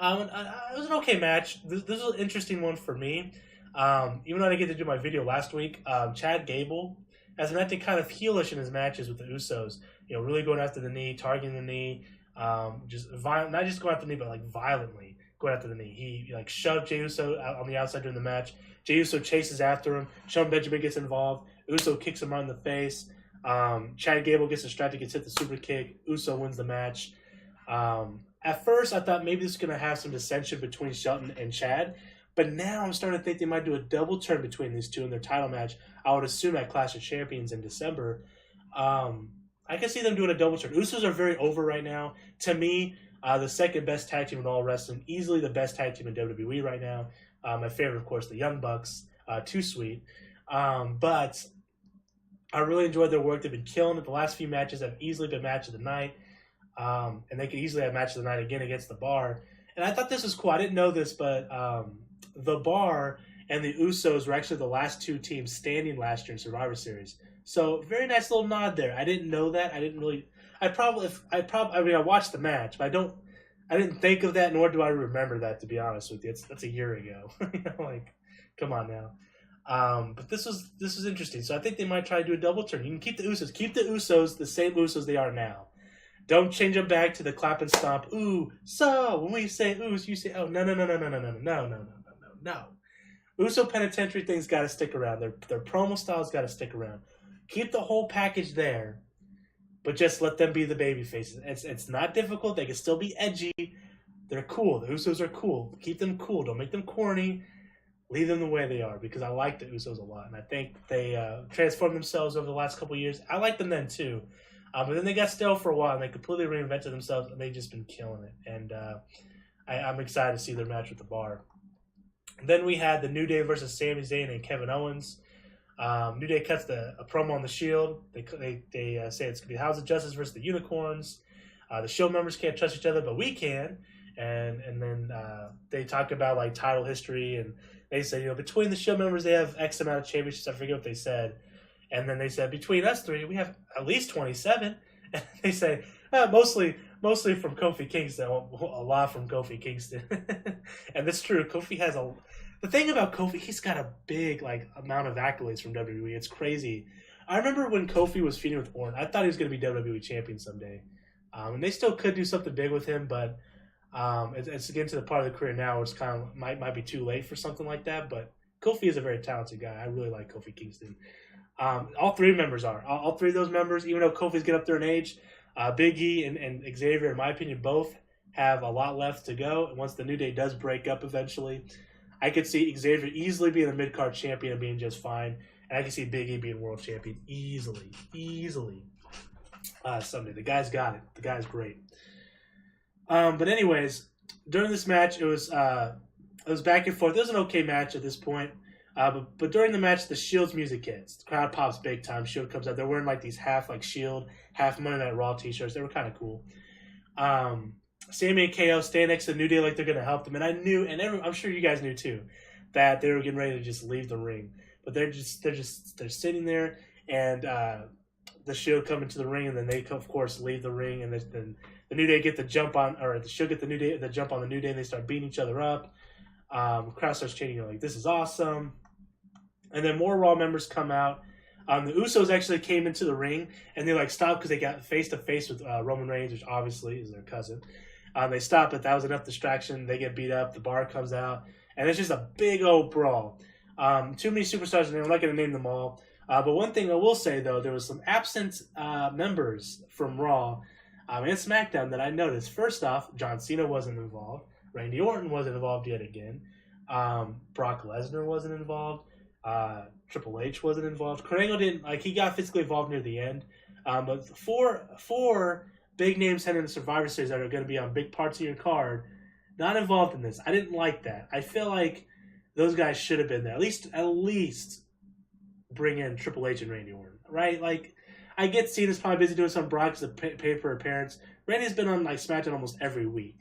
It was an okay match. This was an interesting one for me. Even though I didn't get to do my video last week, Chad Gable has been acting kind of heelish in his matches with the Usos. Really going after the knee, targeting the knee, not just going after the knee, but like violently going after the knee. He like shoved Jey Uso out on the outside during the match. Jey Uso chases after him. Shelton Benjamin gets involved. Uso kicks him right in the face. Chad Gable gets distracted, gets hit the super kick. Uso wins the match. At first, I thought maybe this was going to have some dissension between Shelton and Chad. But now I'm starting to think they might do a double turn between these two in their title match. I would assume at Clash of Champions in December. I can see them doing a double turn. Usos are very over right now. To me, the second best tag team in all wrestling. Easily the best tag team in WWE right now. My favorite, of course, the Young Bucks. Too sweet. But I really enjoyed their work. They've been killing it. The last few matches have easily been match of the night. And they could easily have match of the night again against the Bar. And I thought this was cool. I didn't know this, but the Bar and the Usos were actually the last two teams standing last year in Survivor Series. So very nice little nod there. I didn't know that. I didn't really. I watched the match, but I didn't think of that, nor do I remember that, to be honest with you. That's a year ago. Come on now. But this was interesting. So I think they might try to do a double turn. You can keep the Usos. Keep the Usos the same Usos they are now. Don't change them back to the clap and stomp. Ooh, so when we say oohs, you say oh no. Uso Penitentiary thing's got to stick around. Their promo style's got to stick around. Keep the whole package there, but just let them be the baby faces. It's not difficult. They can still be edgy. They're cool. The Usos are cool. Keep them cool. Don't make them corny. Leave them the way they are, because I like the Usos a lot, and I think they transformed themselves over the last couple of years. I liked them then too. But then they got stale for a while, and they completely reinvented themselves, and they've just been killing it. And I'm excited to see their match with the Bar. Then we had the New Day versus Sami Zayn and Kevin Owens. New Day cuts a promo on the Shield. They say it's going to be House of Justice versus the Unicorns. The Shield members can't trust each other, but we can. And then they talk about like title history, and they say, between the Shield members, they have X amount of championships. I forget what they said. And then they said, between us three, we have at least 27. And they say, mostly from Kofi Kingston, a lot from Kofi Kingston. And that's true. Kofi has the thing about Kofi, he's got a big amount of accolades from WWE. It's crazy. I remember when Kofi was feuding with Orton, I thought he was going to be WWE champion someday. And they still could do something big with him, but it's getting to the part of the career now where it's kind of might be too late for something like that. But Kofi is a very talented guy. I really like Kofi Kingston. All three members are. All three of those members, even though Kofi's getting up there in age, Big E and Xavier, in my opinion, both have a lot left to go. And once the New Day does break up eventually, I could see Xavier easily being a mid-card champion and being just fine. And I can see Big E being world champion easily. Someday. The guy's got it. The guy's great. But anyways, during this match, it was back and forth. It was an okay match at this point. But during the match, the Shield's music hits. The crowd pops big time. Shield comes out. They're wearing these half Shield, half Monday Night Raw t-shirts. They were kind of cool. Sami and KO stand next to the New Day like they're going to help them. And I knew, and I'm sure you guys knew too, that they were getting ready to just leave the ring. But they're sitting there, and the Shield come into the ring, and then they of course leave the ring, and then the New Day get the jump on, or the Shield get the jump on the New Day, and they start beating each other up. The crowd starts chanting like, "This is awesome!" And then more Raw members come out. The Usos actually came into the ring, and they stopped because they got face to face with Roman Reigns, which obviously is their cousin. They stopped, but that was enough distraction. They get beat up. The Bar comes out, and it's just a big old brawl. Too many superstars in there. I'm not going to name them all. But one thing I will say, though, there was some absent members from Raw and SmackDown that I noticed. First off, John Cena wasn't involved. Randy Orton wasn't involved yet again. Brock Lesnar wasn't involved. Triple H wasn't involved. Kurt Angle didn't, he got physically involved near the end. But four big names heading into Survivor Series that are going to be on big parts of your card not involved in this. I didn't like that. I feel like those guys should have been there. At least bring in Triple H and Randy Orton, right? Like, I get Cena's probably busy doing some broadcasts to pay for appearance. Randy's been on like SmackDown almost every week,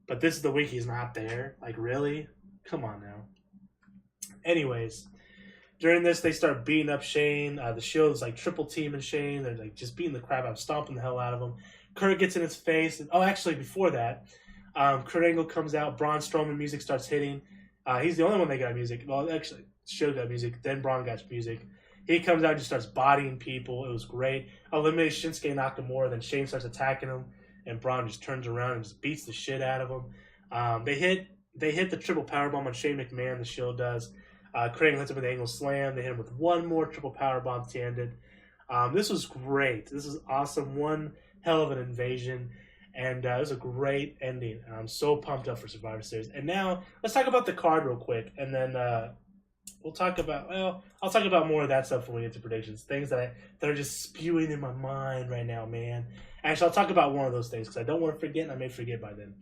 but this is the week he's not there. Like, really? Come on now. Anyways, during this, they start beating up Shane. The Shield's like triple teaming Shane. They're like just beating the crap out, stomping the hell out of him. Kurt gets in his face. Oh, actually, before that, Kurt Angle comes out. Braun Strowman music starts hitting. He's the only one that got music. Well, actually, Shield got music. Then Braun got music. He comes out and just starts bodying people. It was great. Eliminates Shinsuke Nakamura. Then Shane starts attacking him, and Braun just turns around and just beats the shit out of him. They hit the triple powerbomb on Shane McMahon. The Shield does. Kurt Angle hits him with an angle slam. They hit him with one more triple powerbomb to end it. This was great. This is awesome. One hell of an invasion. And it was a great ending. I'm so pumped up for Survivor Series. And now, let's talk about the card real quick. And then we'll talk about, I'll talk about more of that stuff when we get to predictions. Things that are just spewing in my mind right now, man. Actually, I'll talk about one of those things because I don't want to forget, and I may forget by then.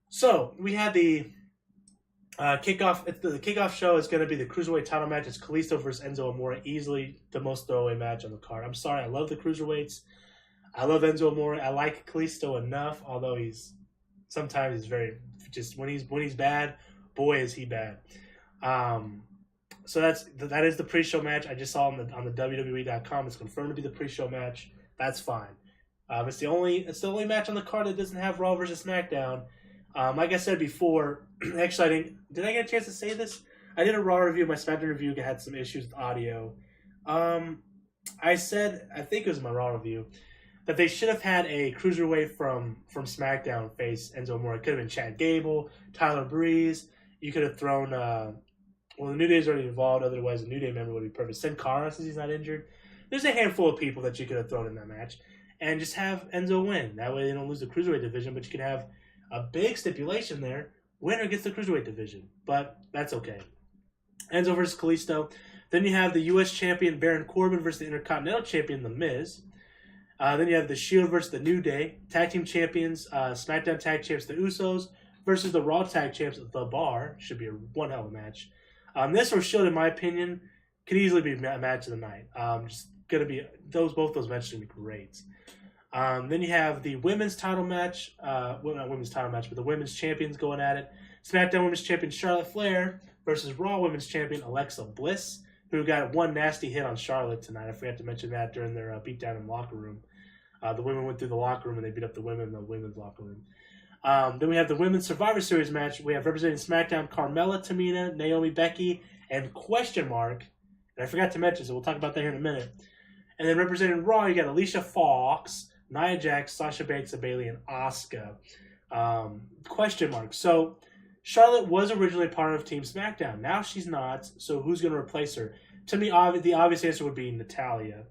So, we had the kickoff. The kickoff show is going to be the Cruiserweight title match. It's Kalisto versus Enzo Amore. Easily the most throwaway match on the card. I'm sorry. I love the Cruiserweights. I love Enzo Amore. I like Kalisto enough, although sometimes he's very, just when he's bad, boy is he bad. So that is the pre-show match. I just saw on the WWE.com. It's confirmed to be the pre-show match. That's fine. It's the only match on the card that doesn't have Raw versus SmackDown. Like I said before, actually did I get a chance to say this? I did a Raw review. My SmackDown review had some issues with audio. I said, I think it was my Raw review, that they should have had a cruiserweight from SmackDown face Enzo Amore. It could have been Chad Gable, Tyler Breeze. You could have thrown, the New Day's already involved. Otherwise, a New Day member would be perfect. Sin Cara, since he's not injured. There's a handful of people that you could have thrown in that match. And just have Enzo win. That way they don't lose the cruiserweight division, but you can have a big stipulation there. Winner gets the cruiserweight division. But that's okay. Enzo versus Kalisto. Then you have the U.S. champion Baron Corbin versus the Intercontinental champion The Miz. Then you have the Shield versus the New Day. Tag team champions, SmackDown tag champs, the Usos, versus the Raw tag champs, The Bar. Should be one hell of a match. This or Shield, in my opinion, could easily be a match of the night. Just gonna be both those matches are gonna be great. Then you have the women's title match. Not women's title match, but the women's champions going at it. SmackDown Women's Champion Charlotte Flair versus Raw Women's Champion Alexa Bliss, who got one nasty hit on Charlotte tonight. I forgot to mention that during their beatdown in the locker room. The women went through the locker room and they beat up the women in the women's locker room. Then we have the Women's Survivor Series match. We have representing SmackDown Carmella, Tamina, Naomi, Becky, and question mark. And I forgot to mention, so we'll talk about that here in a minute. And then representing Raw, you got Alicia Fox, Nia Jax, Sasha Banks, Bayley, and Asuka. Question mark. So Charlotte was originally part of Team SmackDown. Now she's not. So who's going to replace her? To me, the obvious answer would be Natalya.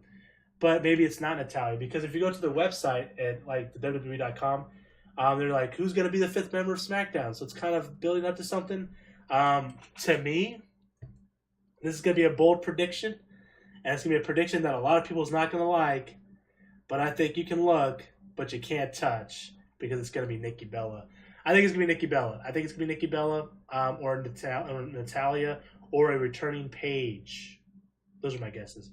But maybe it's not Natalya, because if you go to the website at like the WWE.com, they're like, who's going to be the fifth member of SmackDown? So it's kind of building up to something. To me, this is going to be a bold prediction, and it's going to be a prediction that a lot of people's not going to like, but I think you can look, but you can't touch, because it's going to be Nikki Bella. I think it's going to be Nikki Bella. I think it's going to be Nikki Bella or Natalya or a returning Paige. Those are my guesses.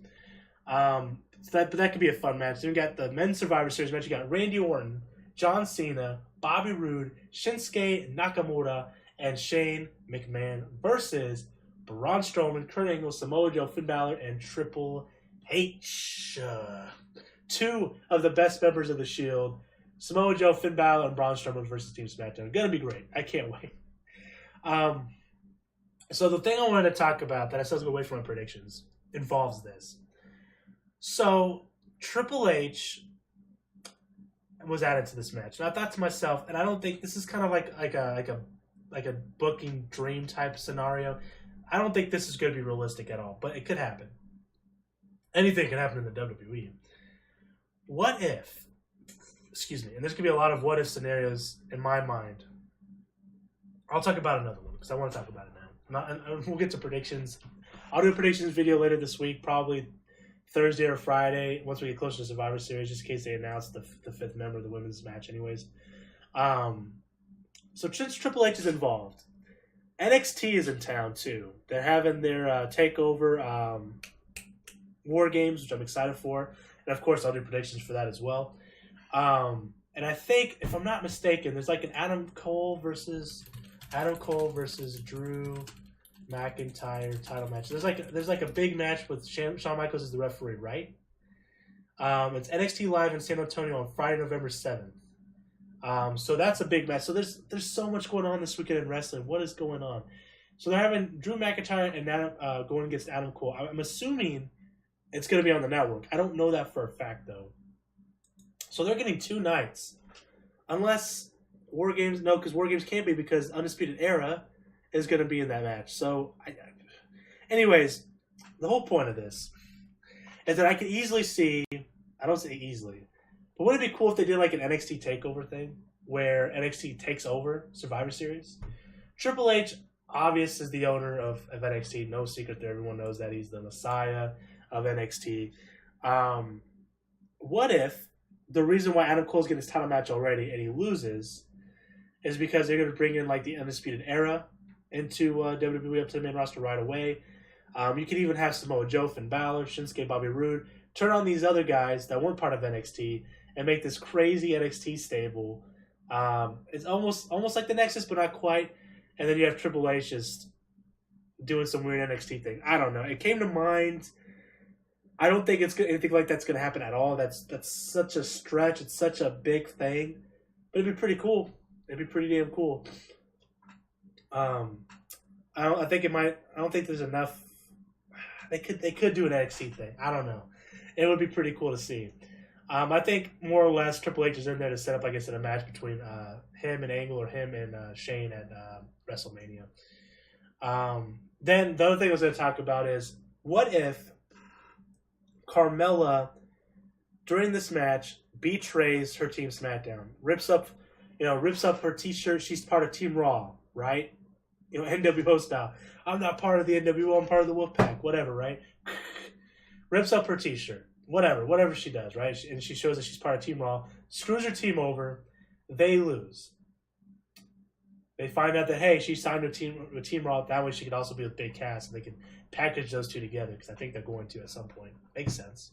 But that could be a fun match. Then we got the Men's Survivor Series match. You got Randy Orton, John Cena, Bobby Roode, Shinsuke Nakamura, and Shane McMahon versus Braun Strowman, Kurt Angle, Samoa Joe, Finn Balor, and Triple H. Two of the best members of the Shield. Samoa Joe, Finn Balor, and Braun Strowman versus Team SmackDown. Gonna be great. I can't wait. So the thing I wanted to talk about that I said I was going to wait for my predictions involves this. So Triple H was added to this match, and I thought to myself, and I don't think this is kind of like a booking dream type scenario. I don't think this is going to be realistic at all, but it could happen. Anything can happen in the WWE. What if? Excuse me, and there's going to be a lot of what if scenarios in my mind. I'll talk about another one because I want to talk about it now. And we'll get to predictions. I'll do a predictions video later this week, probably Thursday or Friday, once we get closer to Survivor Series, just in case they announce the fifth member of the women's match anyways. So since Triple H is involved, NXT is in town too. They're having their takeover War Games, which I'm excited for, and of course I'll do predictions for that as well. And I think, if I'm not mistaken, there's like an Adam Cole versus Drew McIntyre title match. There's like a big match with Shawn Michaels as the referee, right? It's NXT Live in San Antonio on Friday, November 7th. So that's a big match. So there's so much going on this weekend in wrestling. What is going on? So they're having Drew McIntyre and Adam going against Adam Cole. I'm assuming it's going to be on the network. I don't know that for a fact, though. So they're getting 2 nights. Unless War Games... No, because War Games can't be because Undisputed Era is going to be in that match. So, anyways, the whole point of this is that I could easily see... I don't say easily. But wouldn't it be cool if they did like an NXT TakeOver thing where NXT takes over Survivor Series? Triple H, obvious, is the owner of NXT. No secret there. Everyone knows that. He's the messiah of NXT. What if the reason why Adam Cole's getting his title match already and he loses is because they're going to bring in like the Undisputed Era into WWE up to the main roster right away. You could even have Samoa Joe, Finn Balor, Shinsuke, Bobby Roode, turn on these other guys that weren't part of NXT and make this crazy NXT stable. It's almost like the Nexus, but not quite. And then you have Triple H just doing some weird NXT thing. I don't know. It came to mind. I don't think anything like that's going to happen at all. That's such a stretch. It's such a big thing. But it'd be pretty cool. It'd be pretty damn cool. I don't think there's enough. They could do an NXT thing. I don't know. It would be pretty cool to see. I think more or less Triple H is in there to set up, like I said, a match between him and Angle or him and Shane at WrestleMania. Then the other thing I was going to talk about is, what if Carmella, during this match, betrays her team SmackDown, rips up her T-shirt. She's part of Team Raw, right? NWO style. I'm not part of the NWO. I'm part of the Wolfpack. Whatever, right? Rips up her T-shirt. Whatever she does, right? And she shows that she's part of Team Raw. Screws her team over. They lose. They find out that, hey, she signed with Team Raw. That way she could also be with Big Cass, and they can package those two together, because I think they're going to at some point. Makes sense.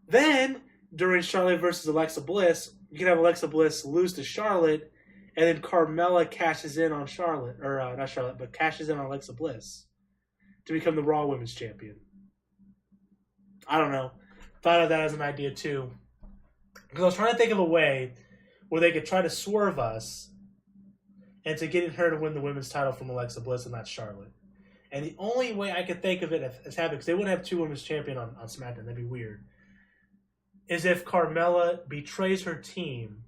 Then, during Charlotte versus Alexa Bliss, you can have Alexa Bliss lose to Charlotte, and then Carmella cashes in on Charlotte, or not Charlotte, but cashes in on Alexa Bliss to become the Raw Women's Champion. I don't know. Thought of that as an idea too, because I was trying to think of a way where they could try to swerve us into getting her to win the women's title from Alexa Bliss and not Charlotte. And the only way I could think of it as happening, because they wouldn't have 2 women's champion on SmackDown, that'd be weird, is if Carmella betrays her team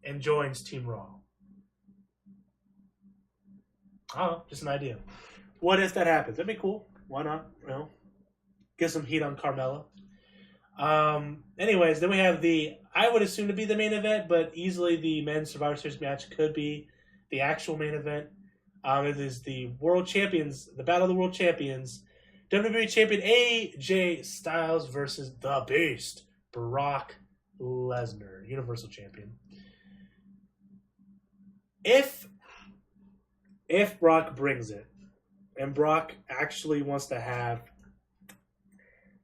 and joins Team Raw. I don't know, just an idea. What if that happens? That'd be cool. Why not? Get some heat on Carmella. Anyways, then we have I would assume to be the main event, but easily the men's Survivor Series match could be the actual main event. It is the World Champions, the Battle of the World Champions, WWE Champion AJ Styles versus the Beast, Brock Lesnar, Universal Champion. If Brock brings it, and Brock actually wants to have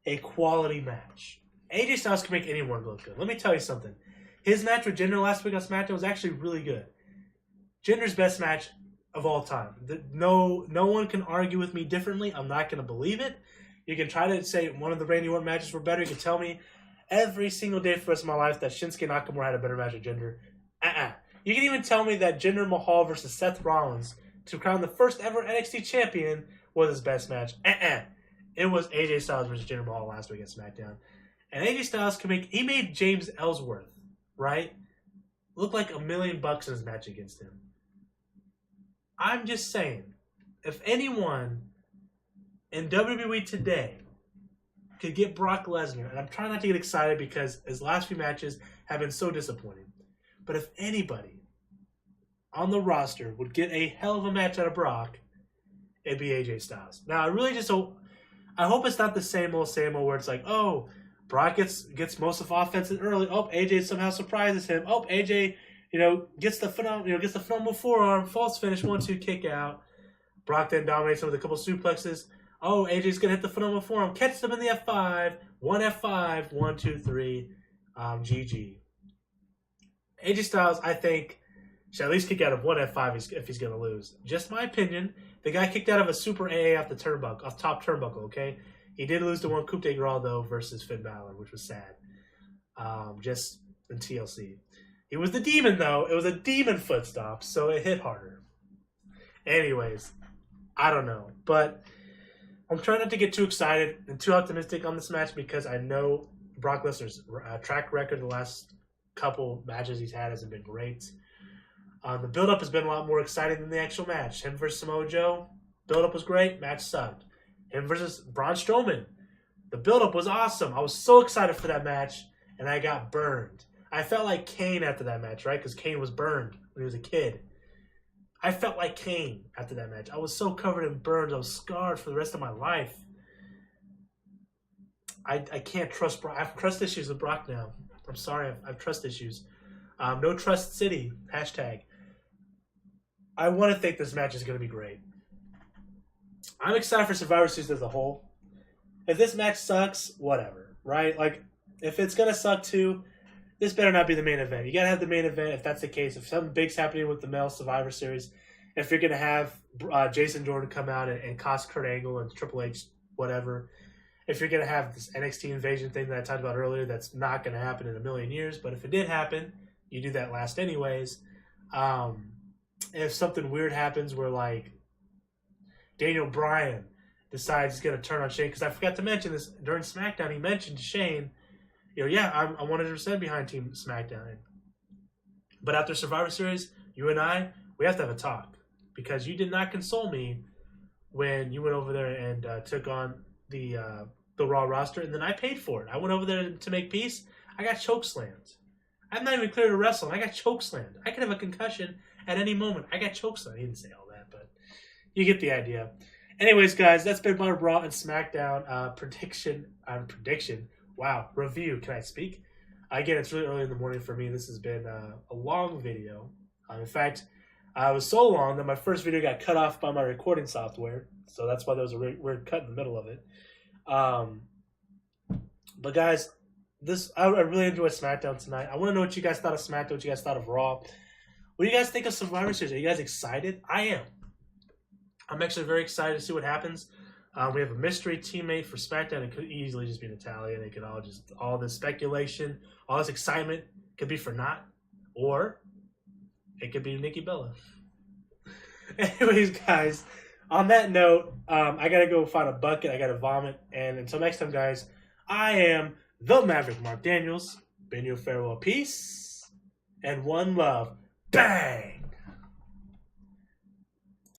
a quality match, AJ Styles can make anyone look good. Let me tell you something. His match with Jinder last week on SmackDown was actually really good. Jinder's best match of all time. No one can argue with me differently. I'm not going to believe it. You can try to say one of the Randy Orton matches were better. You can tell me every single day for the rest of my life that Shinsuke Nakamura had a better match with Jinder. You can even tell me that Jinder Mahal versus Seth Rollins to crown the first ever NXT champion was his best match. It was AJ Styles versus Jinder Mahal last week at SmackDown. And AJ Styles he made James Ellsworth, right, look like $1 million in his match against him. I'm just saying, if anyone in WWE today could get Brock Lesnar, and I'm trying not to get excited because his last few matches have been so disappointing, but if anybody on the roster would get a hell of a match out of Brock, it'd be AJ Styles. Now, I hope it's not the same old where it's like, oh, Brock gets most of offense early. Oh, AJ somehow surprises him. Oh, AJ, Gets the phenomenal forearm, false finish, 1-2 kick out. Brock then dominates him with a couple suplexes. Oh, AJ's gonna hit the phenomenal forearm, catches him in the F5, 1 F5, 1, 2, 3, GG. AJ Styles, I think, should at least kick out of 1 F5 if he's gonna lose. Just my opinion. The guy kicked out of a super AA off the top turnbuckle. Okay, he did lose to one coup de grace though versus Finn Balor, which was sad. Just in TLC. It was the demon, though. It was a demon foot stomp, so it hit harder. Anyways, I don't know. But I'm trying not to get too excited and too optimistic on this match because I know Brock Lesnar's track record the last couple matches he's had hasn't been great. The build-up has been a lot more exciting than the actual match. Him versus Samoa Joe, build-up was great. Match sucked. Him versus Braun Strowman, the build-up was awesome. I was so excited for that match, and I got burned. I felt like Kane after that match, right? Because Kane was burned when he was a kid. I felt like Kane after that match. I was so covered in burns. I was scarred for the rest of my life. I can't trust Brock. I have trust issues with Brock now. I'm sorry. I have trust issues. No trust city. #. I want to think this match is going to be great. I'm excited for Survivor Series as a whole. If this match sucks, whatever, right? Like, if it's going to suck too, this better not be the main event. You got to have the main event if that's the case. If something big's happening with the male Survivor Series, if you're going to have Jason Jordan come out and cost Kurt Angle and Triple H, whatever. If you're going to have this NXT invasion thing that I talked about earlier, that's not going to happen in a million years. But if it did happen, you do that last anyways. If something weird happens where, like, Daniel Bryan decides he's going to turn on Shane, because I forgot to mention this during SmackDown, he mentioned to Shane, yeah, I'm 100% behind Team SmackDown. But after Survivor Series, you and I, we have to have a talk. Because you did not console me when you went over there and took on the Raw roster, and then I paid for it. I went over there to make peace. I got chokeslammed. I'm not even clear to wrestle, and I got chokeslammed. I could have a concussion at any moment. I got chokeslammed. He didn't say all that, but you get the idea. Anyways, guys, that's been my Raw and SmackDown prediction. Wow, review. Can I speak? Again, it's really early in the morning for me. This has been a long video. In fact, it was so long that my first video got cut off by my recording software. So that's why there was a weird cut in the middle of it. But guys, I really enjoyed SmackDown tonight. I want to know what you guys thought of SmackDown, what you guys thought of Raw. What do you guys think of Survivor Series? Are you guys excited? I am. I'm actually very excited to see what happens. We have a mystery teammate for SmackDown. It could easily just be Natalia. They could all this speculation, all this excitement could be for naught. Or it could be Nikki Bella. Anyways, guys, on that note, I got to go find a bucket. I got to vomit. And until next time, guys, I am the Maverick Mark Daniels. Bid you farewell, peace, and one love. Bang!